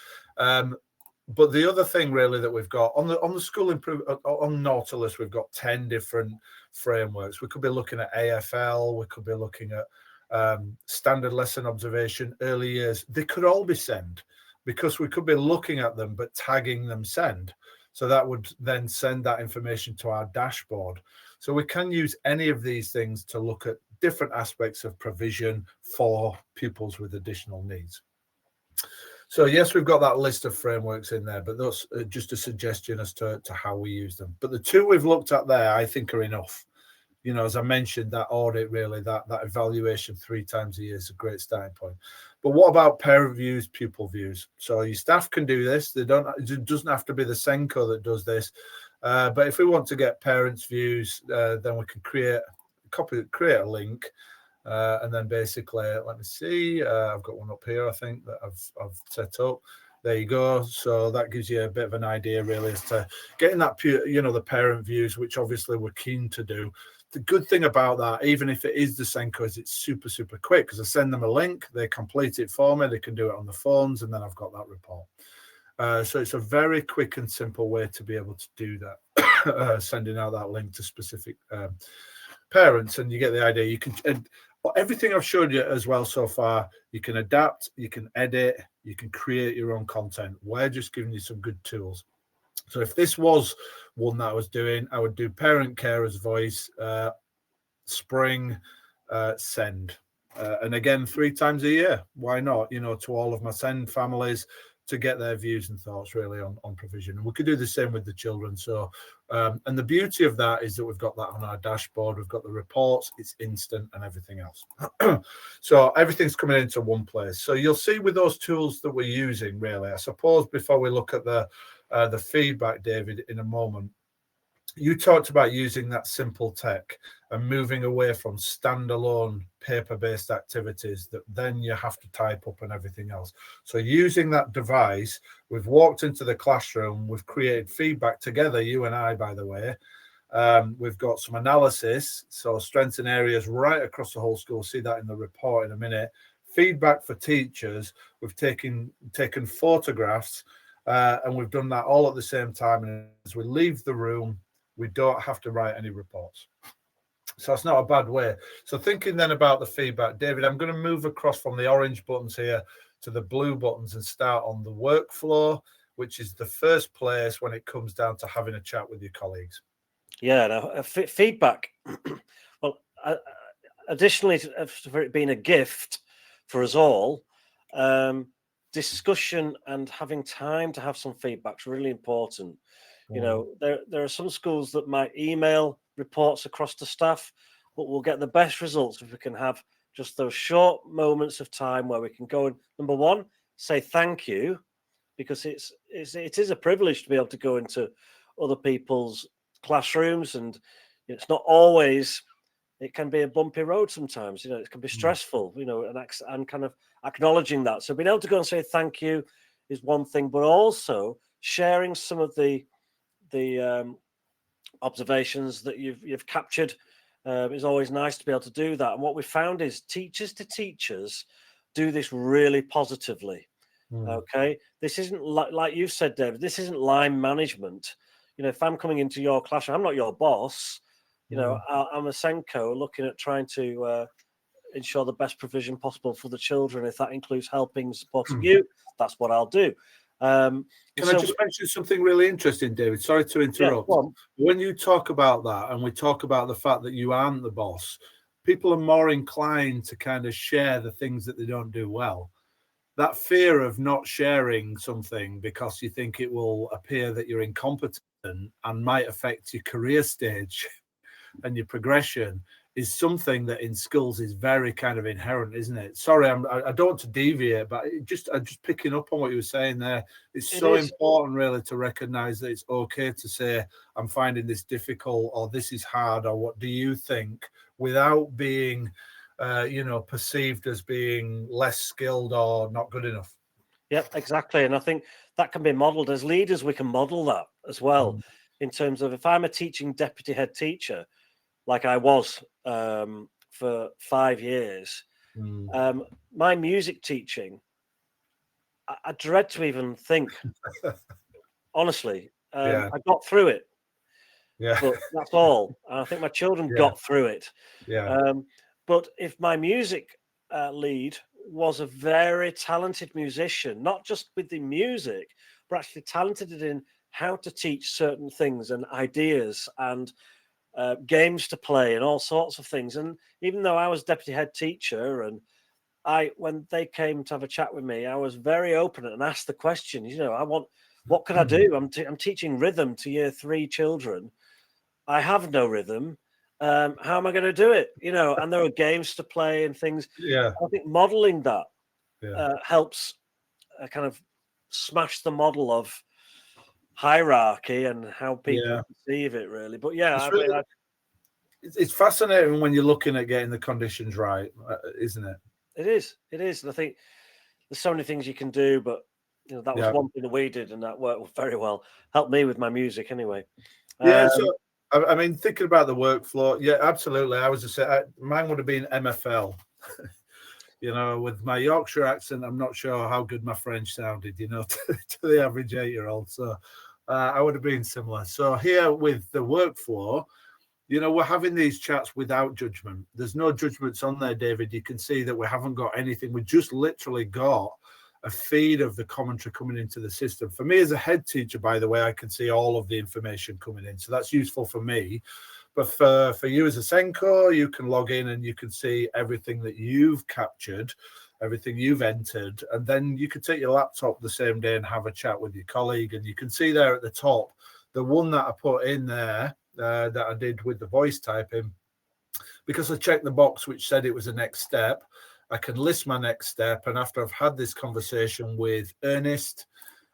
But the other thing really that we've got on the school on Nautilus, we've got 10 different frameworks. We could be looking at AFL, we could be looking at standard lesson observation, early years. They could all be SEND, because we could be looking at them but tagging them SEND. So that would then send that information to our dashboard. So we can use any of these things to look at different aspects of provision for pupils with additional needs. So yes, we've got that list of frameworks in there, but those are just a suggestion as to how we use them. But the two we've looked at there, I think, are enough. You know, as I mentioned, that audit, really, that evaluation 3 times a year is a great starting point. But what about parent views, pupil views? So your staff can do this. It doesn't have to be the SENDco that does this. But if we want to get parents' views, then we can create a link. And then basically, let me see, I've got one up here, I think, that I've set up. There you go. So that gives you a bit of an idea, really, as to getting that, the parent views, which obviously we're keen to do. The good thing about that, even if it is the SENDco, is it's super, super quick, because I send them a link, they complete it for me, they can do it on the phones, and then I've got that report. So it's a very quick and simple way to be able to do that, sending out that link to specific parents, and you get the idea. You can, and everything I've showed you as well so far, you can adapt, you can edit, you can create your own content. We're just giving you some good tools. So if this was one that I was doing, I would do parent carer's voice, spring, SEND. And again, 3 times a year. Why not? You know, to all of my SEND families, to get their views and thoughts really on provision. And we could do the same with the children. So, and the beauty of that is that we've got that on our dashboard. We've got the reports, it's instant, and everything else. So everything's coming into one place. So you'll see with those tools that we're using, really, I suppose before we look at the feedback, David, in a moment, you talked about using that simple tech and moving away from standalone paper-based activities that then you have to type up and everything else. So using that device, we've walked into the classroom, we've created feedback together, you and I, by the way. We've got some analysis, so strengths and areas right across the whole school. See that in the report in a minute. Feedback for teachers. We've taken photographs, and we've done that all at the same time. And as we leave the room, we don't have to write any reports. So that's not a bad way. So thinking then about the feedback, David, I'm going to move across from the orange buttons here to the blue buttons and start on the workflow, which is the first place when it comes down to having a chat with your colleagues. Yeah, now feedback. Well, additionally, for it being a gift for us all, discussion and having time to have some feedback is really important. You know, there are some schools that might email reports across to staff, but we'll get the best results if we can have just those short moments of time where we can go and, number one, say thank you, because it is a privilege to be able to go into other people's classrooms, and it's not always, it can be a bumpy road sometimes, you know, it can be stressful, you know, and kind of acknowledging that. So being able to go and say thank you is one thing, but also sharing some of the observations that you've captured is always nice to be able to do that. And what we found is teachers to teachers do this really positively. Okay, this isn't like you've said, David, this isn't line management. You know, if I'm coming into your classroom, I'm not your boss. You know, I'm a SENDco looking at trying to ensure the best provision possible for the children. If that includes helping, supporting you, that's what I'll do. Can I just mention something really interesting, David? Sorry to interrupt. Yeah, when you talk about that, and we talk about the fact that you aren't the boss, people are more inclined to kind of share the things that they don't do well. That fear of not sharing something because you think it will appear that you're incompetent and might affect your career stage and your progression is something that in schools is very kind of inherent, isn't it? Sorry, I don't want to deviate, but I'm just picking up on what you were saying there. It's so important, really, to recognize that it's okay to say, I'm finding this difficult, or this is hard, or what do you think, without being, perceived as being less skilled or not good enough. Yep, exactly. And I think that can be modelled as leaders. We can model that as well, in terms of if I'm a teaching deputy head teacher, like I was for 5 years, my music teaching, I dread to even think. Honestly, I got through it. Yeah. But that's all. And I think my children got through it. Yeah. But if my music lead was a very talented musician, not just with the music, but actually talented in how to teach certain things and ideas and games to play and all sorts of things. And even though I was deputy head teacher, and when they came to have a chat with me, I was very open and asked the question. What can I do? I'm teaching rhythm to year 3 children. I have no rhythm. How am I going to do it? And there are games to play and things. Yeah. I think modeling that helps kind of smash the model of hierarchy and how people perceive it, really. But it's fascinating when you're looking at getting the conditions right, isn't it? It is. And I think there's so many things you can do, but that was one thing that we did, and that worked very well. Helped me with my music anyway. Yeah. So I mean, thinking about the workflow, yeah, absolutely. I was just saying, mine would have been MFL. With my Yorkshire accent, I'm not sure how good my French sounded, to the average 8-year-old. So I would have been similar. So here with the workflow, we're having these chats without judgment. There's no judgments on there, David. You can see that we haven't got anything. We just literally got a feed of the commentary coming into the system. For me as a head teacher, by the way, I can see all of the information coming in. So that's useful for me. But for you as a SENDco, you can log in and you can see everything that you've captured, everything you've entered. And then you can take your laptop the same day and have a chat with your colleague. And you can see there at the top, the one that I put in there that I did with the voice typing, because I checked the box which said it was a next step. I can list my next step, and after I've had this conversation with Ernest,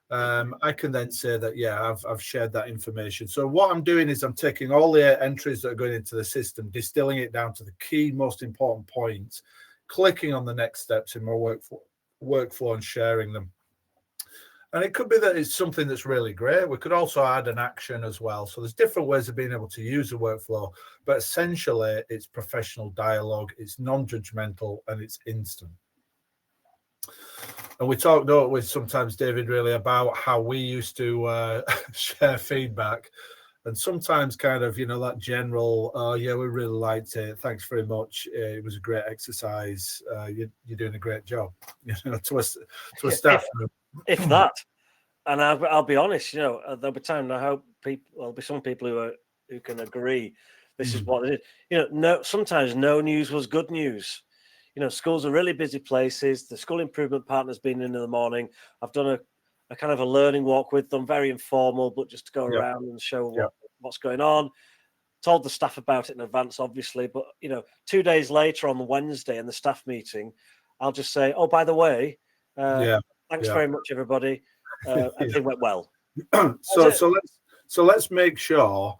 I can then say that, I've shared that information. So what I'm doing is I'm taking all the entries that are going into the system, distilling it down to the key, most important points, clicking on the next steps in my workflow and sharing them. And it could be that it's something that's really great. We could also add an action as well. So there's different ways of being able to use a workflow, but essentially it's professional dialogue, it's non-judgmental, and it's instant. And we talked with sometimes, David, really about how we used to share feedback, and sometimes kind of, that general, oh yeah, we really liked it, thanks very much, it was a great exercise, you're doing a great job, to a staff room. If that. And I'll be honest, there'll be times I hope there'll be some people who can agree this is what it is. Sometimes no news was good news. Schools are really busy places. The school improvement partner's been in the morning. I've done a kind of a learning walk with them, very informal, but just to go around and show what's going on. Told the staff about it in advance, obviously, but 2 days later on the Wednesday in the staff meeting, I'll just say, oh, by the way, thanks very much, everybody. Everything went well. So let's make sure,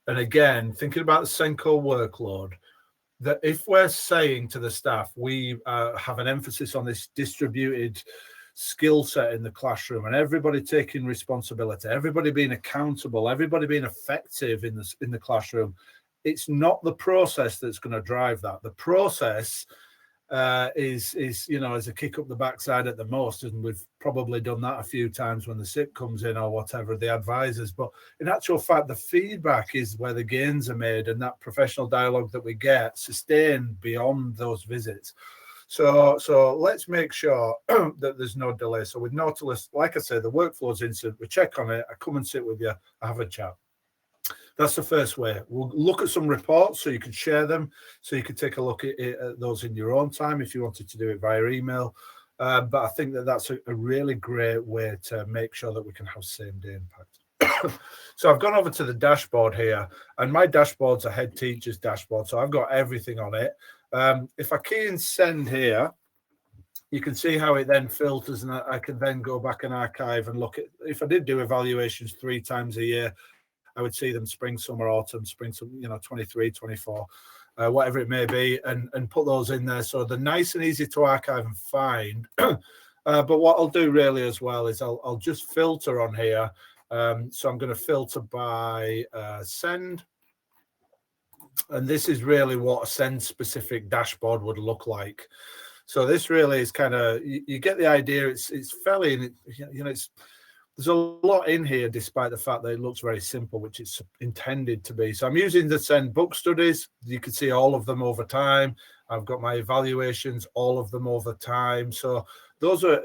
and again, thinking about the SENDco workload, that if we're saying to the staff, we have an emphasis on this distributed skill set in the classroom, and everybody taking responsibility, everybody being accountable, everybody being effective in the classroom, it's not the process that's going to drive that. The process is a kick up the backside at the most, and we've probably done that a few times when the SIP comes in or whatever, the advisors. But in actual fact, the feedback is where the gains are made, and that professional dialogue that we get sustained beyond those visits. So let's make sure that there's no delay. So with Nautilus, like I said, the workflow's instant. We check on it. I come and sit with you. I have a chat. That's the first way. We'll look at some reports so you can share them, so you can take a look at those in your own time if you wanted to do it via email. But I think that's a really great way to make sure that we can have same-day impact. So I've gone over to the dashboard here, and my dashboard's a head teacher's dashboard, so I've got everything on it. If I key in send here, you can see how it then filters, and I can then go back and archive and look at, if I did do evaluations 3 times a year, I would see them spring, summer, autumn, 23, 24, whatever it may be, and put those in there. So they're nice and easy to archive and find. But what I'll do really as well is I'll just filter on here. So I'm going to filter by send. And this is really what a send specific dashboard would look like. So this really is kind of, you get the idea. It's fairly, there's a lot in here, despite the fact that it looks very simple, which it's intended to be. So I'm using the send book studies. You can see all of them over time. I've got my evaluations, all of them over time. So those are,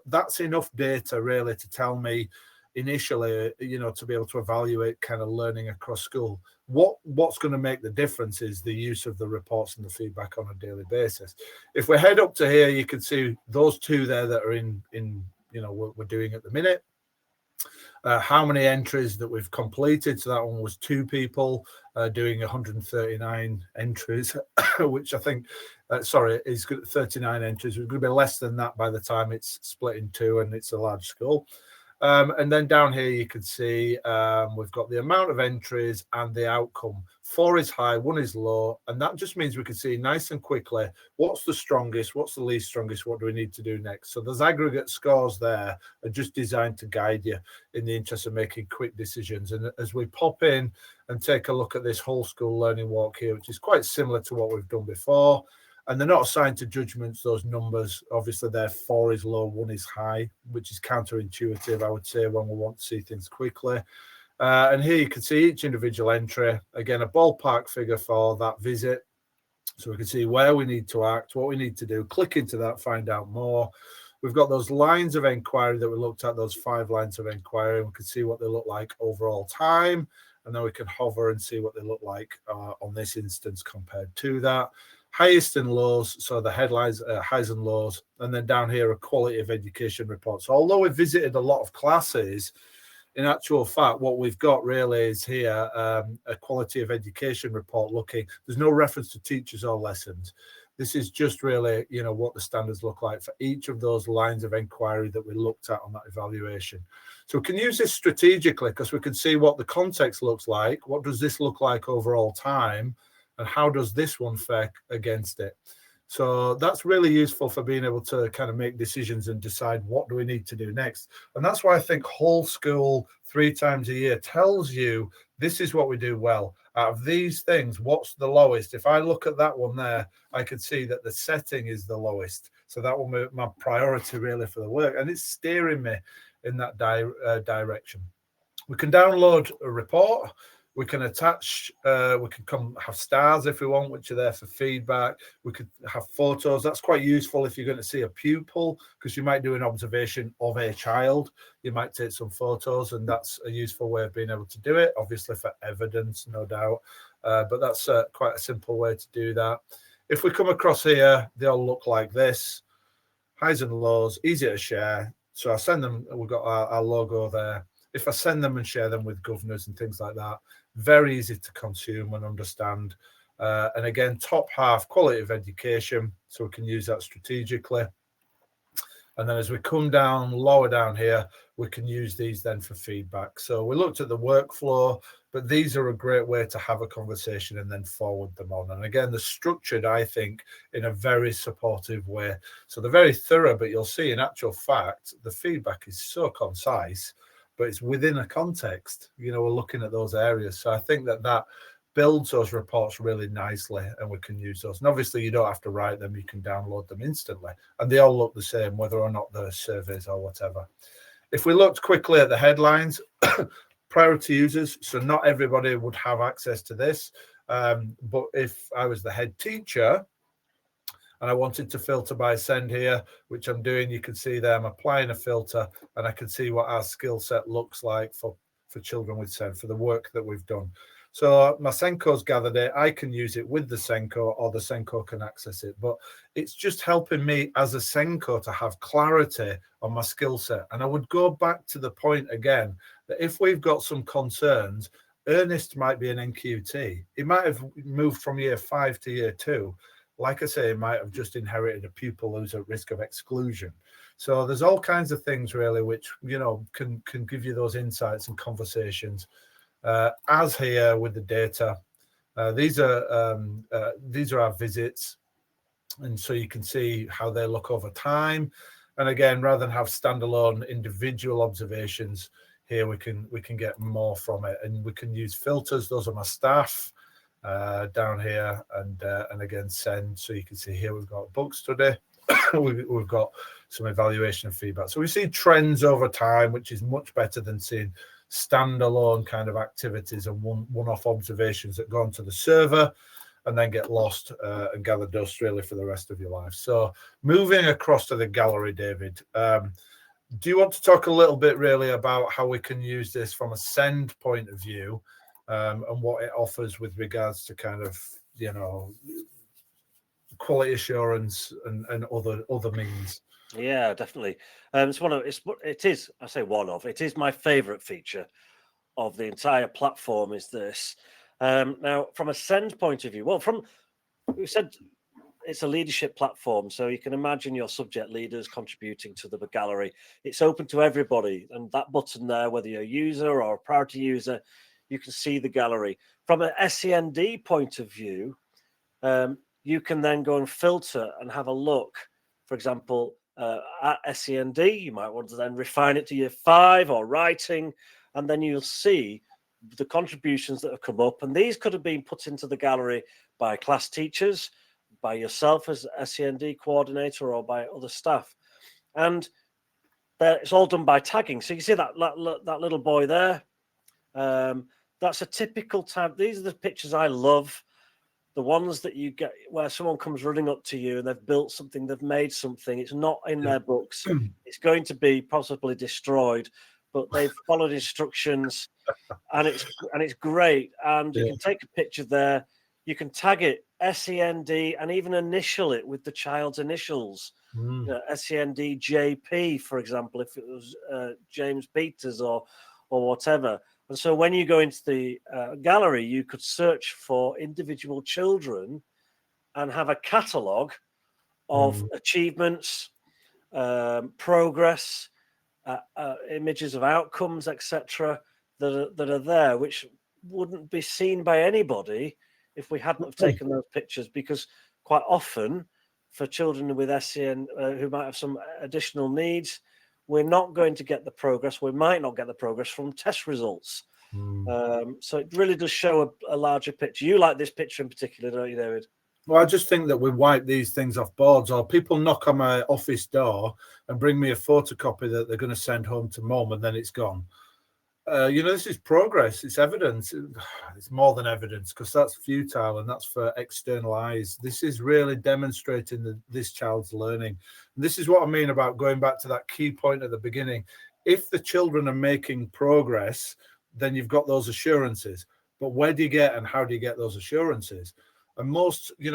that's enough data really to tell me initially, to be able to evaluate kind of learning across school. What's going to make the difference is the use of the reports and the feedback on a daily basis. If we head up to here, you can see those two there that are in we're doing at the minute. How many entries that we've completed. So that one was 2 people doing 139 entries, which I think, is 39 entries. We're going to be less than that by the time it's split in 2 and it's a large school. And then down here, you can see we've got the amount of entries and the outcome. 4 is high, 1 is low. And that just means we can see nice and quickly what's the strongest, what's the least strongest, what do we need to do next. So those aggregate scores there are just designed to guide you in the interest of making quick decisions. And as we pop in and take a look at this whole school learning walk here, which is quite similar to what we've done before, and they're not assigned to judgments, those numbers. Obviously, there 4 is low, 1 is high, which is counterintuitive, I would say, when we want to see things quickly. And here you can see each individual entry. Again, a ballpark figure for that visit. So we can see where we need to act, what we need to do. Click into that, find out more. We've got those lines of inquiry that we looked at, those 5 lines of inquiry. And we can see what they look like overall time. And then we can hover and see what they look like on this instance compared to that. Highest and lows, so the headlines, highs and lows, and then down here, a quality of education report. So although we've visited a lot of classes, in actual fact, what we've got really is here a quality of education report looking. There's no reference to teachers or lessons. This is just really, what the standards look like for each of those lines of inquiry that we looked at on that evaluation. So we can use this strategically because we can see what the context looks like. What does this look like overall time? And how does this one fare against it? So that's really useful for being able to kind of make decisions and decide what do we need to do next. And that's why I think whole school 3 times a year tells you this is what we do well. Out of these things, what's the lowest? If I look at that one there, I can see that the setting is the lowest. So that will be my priority really for the work. And it's steering me in that direction. We can download a report. We can attach, we can come have stars if we want, which are there for feedback. We could have photos. That's quite useful if you're going to see a pupil, because you might do an observation of a child. You might take some photos, and that's a useful way of being able to do it, obviously for evidence, no doubt. But that's quite a simple way to do that. If we come across here, they all look like this. Highs and lows, easy to share. So I send them, we've got our logo there. If I send them and share them with governors and things like that, very easy to consume and understand. And again, top half, quality of education, so we can use that strategically. And then as we come down, lower down here, we can use these then for feedback. So we looked at the workflow, but these are a great way to have a conversation and then forward them on. And again, they're structured, I think, in a very supportive way. So they're very thorough, but you'll see in actual fact, the feedback is so concise, but it's within a context. We're looking at those areas. So I think that builds those reports really nicely, and we can use those. And obviously, you don't have to write them. You can download them instantly. And they all look the same, whether or not they're surveys or whatever. If we looked quickly at the headlines, priority users, so not everybody would have access to this. But if I was the head teacher, and I wanted to filter by send here, which I'm doing, you can see there I'm applying a filter, and I can see what our skill set looks like for children with SEND, for the work that we've done. So my SENDcos gathered it. I can use it with the SENDco, or the SENDco can access it. But it's just helping me as a SENDco to have clarity on my skill set. And I would go back to the point again that if we've got some concerns, Ernest might be an NQT. He might have moved from year 5 to year 2. Like I say, he might have just inherited a pupil who's at risk of exclusion. So there's all kinds of things really which, can give you those insights and conversations. As here with the data, these are our visits. And so you can see how they look over time. And again, rather than have standalone individual observations, here we can get more from it, and we can use filters. Those are my staff down here, and again send. So you can see here we've got book study. we've got some evaluation and feedback. So we see trends over time, which is much better than seeing standalone kind of activities and one-off observations that go onto the server and then get lost and gather dust really for the rest of your life. So moving across to the gallery, David, do you want to talk a little bit really about how we can use this from a SEND point of view, and what it offers with regards to kind of, quality assurance and other means? Yeah, definitely. It is my favorite feature of the entire platform is this. Now, from a SEND point of view, we said it's a leadership platform, so you can imagine your subject leaders contributing to the gallery. It's open to everybody, and that button there, whether you're a user or a priority user, you can see the gallery. From an SEND point of view, you can then go and filter and have a look, for example, at SEND. You might want to then refine it to year 5 or writing, and then you'll see the contributions that have come up. And these could have been put into the gallery by class teachers, by yourself as SEND coordinator, or by other staff. And it's all done by tagging. So you see that little boy there. That's a typical tag. These are the pictures I love. The ones that you get where someone comes running up to you and they've built something, they've made something. It's not in their books. It's going to be possibly destroyed, but they've followed instructions, and it's great. And you can take a picture there. You can tag it SEND and even initial it with the child's initials. SEND JP, for example, if it was James Peters or whatever. And so when you go into the gallery, you could search for individual children and have a catalogue of achievements, progress, images of outcomes, etc., that are there, which wouldn't be seen by anybody if we hadn't have taken those pictures, because quite often for children with SEN who might have some additional needs, we're not going to get the progress. We might not get the progress from test results. So it really does show a larger picture. You like this picture in particular, don't you, David? Well, I just think that we wipe these things off boards, or people knock on my office door and bring me a photocopy that they're going to send home to mum, and then it's gone. This is progress. It's evidence. It's more than evidence, because that's futile and that's for external eyes. This is really demonstrating this child's learning. And this is what I mean about going back to that key point at the beginning. If the children are making progress, then you've got those assurances. But where do you get and how do you get those assurances? And most of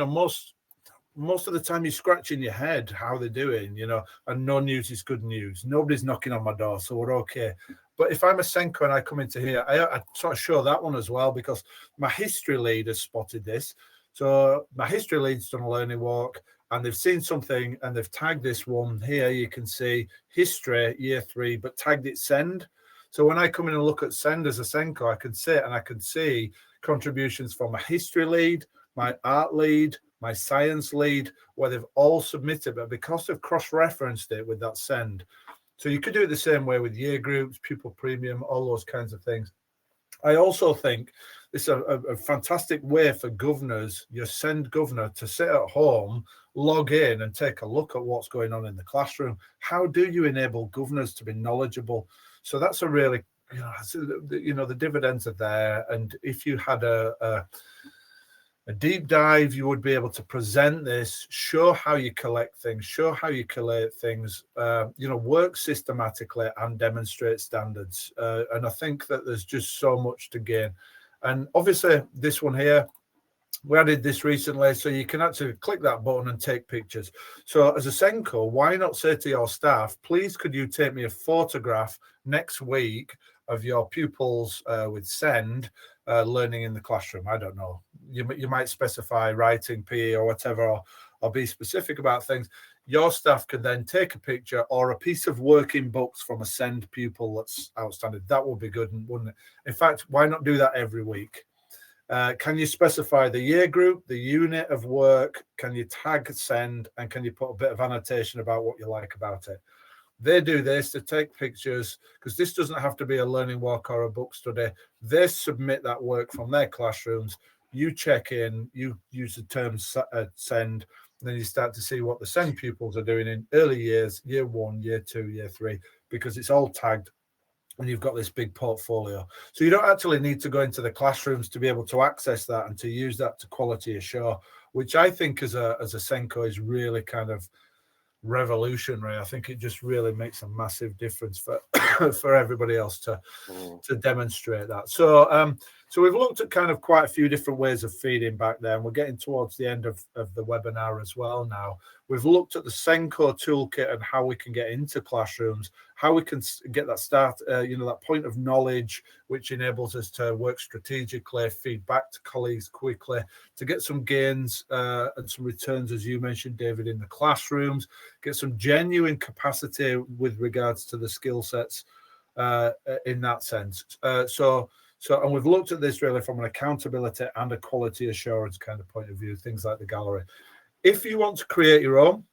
the time you're scratching your head how they're doing, and no news is good news. Nobody's knocking on my door, so we're okay. But if I'm a SENDco and I come into here, I sort of show that one as well, because my history lead has spotted this. So my history lead's done a learning walk, and they've seen something and they've tagged this one here. You can see history year 3, but tagged it SEND. So when I come in and look at SEND as a SENDco, I can sit and I can see contributions from my history lead, my art lead, my science lead, where they've all submitted, but because they've cross-referenced it with that SEND. So you could do it the same way with year groups, pupil premium, all those kinds of things. I also think it's a fantastic way for governors, your SEND governor, to sit at home, log in and take a look at what's going on in the classroom. How do you enable governors to be knowledgeable? So that's a really, the dividends are there. And if you had a deep dive, you would be able to present this, show how you collect things, show how you collate things, work systematically and demonstrate standards. And I think that there's just so much to gain. And obviously this one here, we added this recently, so you can actually click that button and take pictures. So as a SENDco, why not say to your staff, please could you take me a photograph next week of your pupils with SEND learning in the classroom? I don't know. You might specify writing, PE, or whatever, or be specific about things. Your staff can then take a picture or a piece of working books from a SEND pupil that's outstanding. That would be good, wouldn't it? In fact, why not do that every week? Can you specify the year group, the unit of work? Can you tag send? And can you put a bit of annotation about what you like about it? They do this, they take pictures, because this doesn't have to be a learning walk or a book study. They submit that work from their classrooms. You check in, you use the term send, and then you start to see what the send pupils are doing in early years, year 1, year 2, year 3, because it's all tagged and you've got this big portfolio. So you don't actually need to go into the classrooms to be able to access that and to use that to quality assure, which I think as a SENDco is really kind of revolutionary. I think it just really makes a massive difference for for everybody else to demonstrate that. So so we've looked at kind of quite a few different ways of feeding back there, and we're getting towards the end of the webinar as well now. We've looked at the SENDco toolkit and how we can get into classrooms, how we can get that start, that point of knowledge, which enables us to work strategically, feed back to colleagues quickly, to get some gains and some returns, as you mentioned, David, in the classrooms, get some genuine capacity with regards to the skill sets in that sense. And we've looked at this really from an accountability and a quality assurance kind of point of view, things like the gallery. If you want to create your own,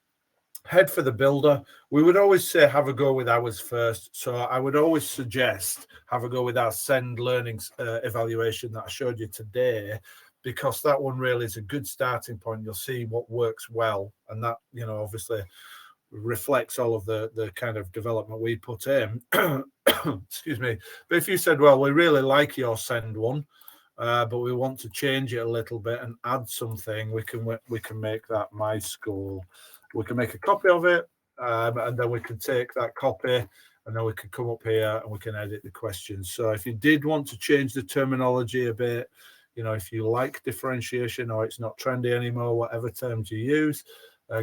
head for the builder. We would always say have a go with ours first. So I would always suggest have a go with our SEND learning evaluation that I showed you today, because that one really is a good starting point. You'll see what works well, and that, obviously reflects all of the kind of development we put in. Excuse me. But if you said, well, we really like your SEND one, but we want to change it a little bit and add something, we can make that my school. We can make a copy of it, and then we can take that copy, and then we can come up here and we can edit the questions. So if you did want to change the terminology a bit, if you like differentiation or it's not trendy anymore, whatever terms you use,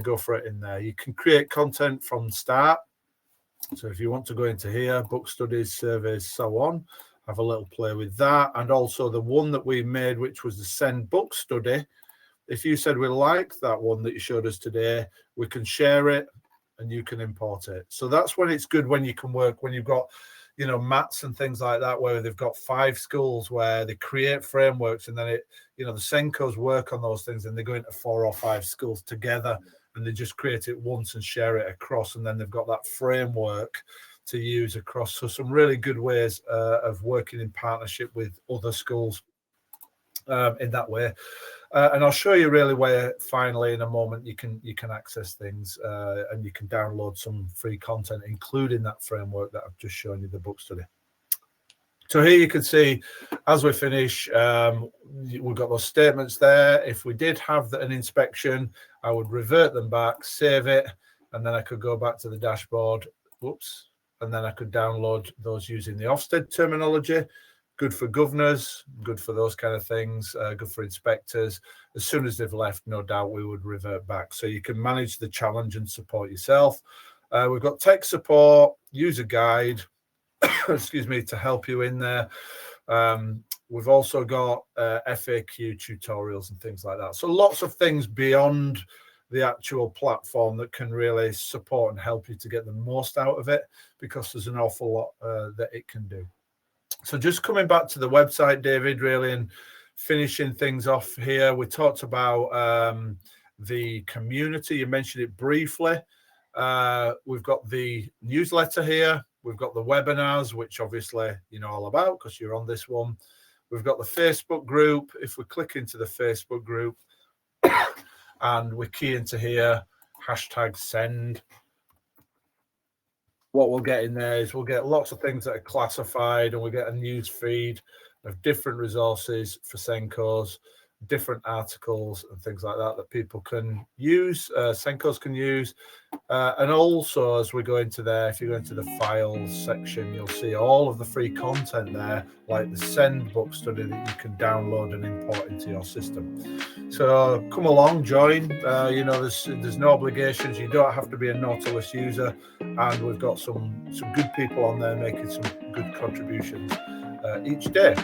go for it in there. You can create content from the start. So if you want to go into here, book studies, surveys, so on, have a little play with that. And also the one that we made, which was the SEND book study. If you said we liked that one that you showed us today, we can share it and you can import it. So that's when it's good, when you can work, when you've got, mats and things like that, where they've got 5 schools where they create frameworks, and then the SENDcos work on those things, and they go into 4 or 5 schools together and they just create it once and share it across. And then they've got that framework to use across. So some really good ways of working in partnership with other schools in that way. And I'll show you really where finally in a moment you can access things and you can download some free content, including that framework that I've just shown you, the book study. So here you can see, as we finish, we've got those statements there. If we did have an inspection, I would revert them back, save it, and then I could go back to the dashboard. Whoops. And then I could download those using the Ofsted terminology. Good for governors, good for those kind of things, good for inspectors. As soon as they've left, no doubt we would revert back. So you can manage the challenge and support yourself. We've got tech support, user guide, excuse me, to help you in there. We've also got FAQ tutorials and things like that. So lots of things beyond the actual platform that can really support and help you to get the most out of it, because there's an awful lot that it can do. So just coming back to the website, David, really, and finishing things off here, we talked about the community. You mentioned it briefly. We've got the newsletter here. We've got the webinars, which obviously you know all about because you're on this one. We've got the Facebook group. If we click into the Facebook group and we key into here, #send, what we'll get in there is we'll get lots of things that are classified, and we'll get a news feed of different resources for SENDcos, different articles and things like that people can use, SENDcos can use. And also, as we go into there, if you go into the files section, you'll see all of the free content there, like the SEND book study that you can download and import into your system. So come along, join. There's no obligations. You don't have to be a Nautilus user, and we've got some good people on there making some good contributions each day.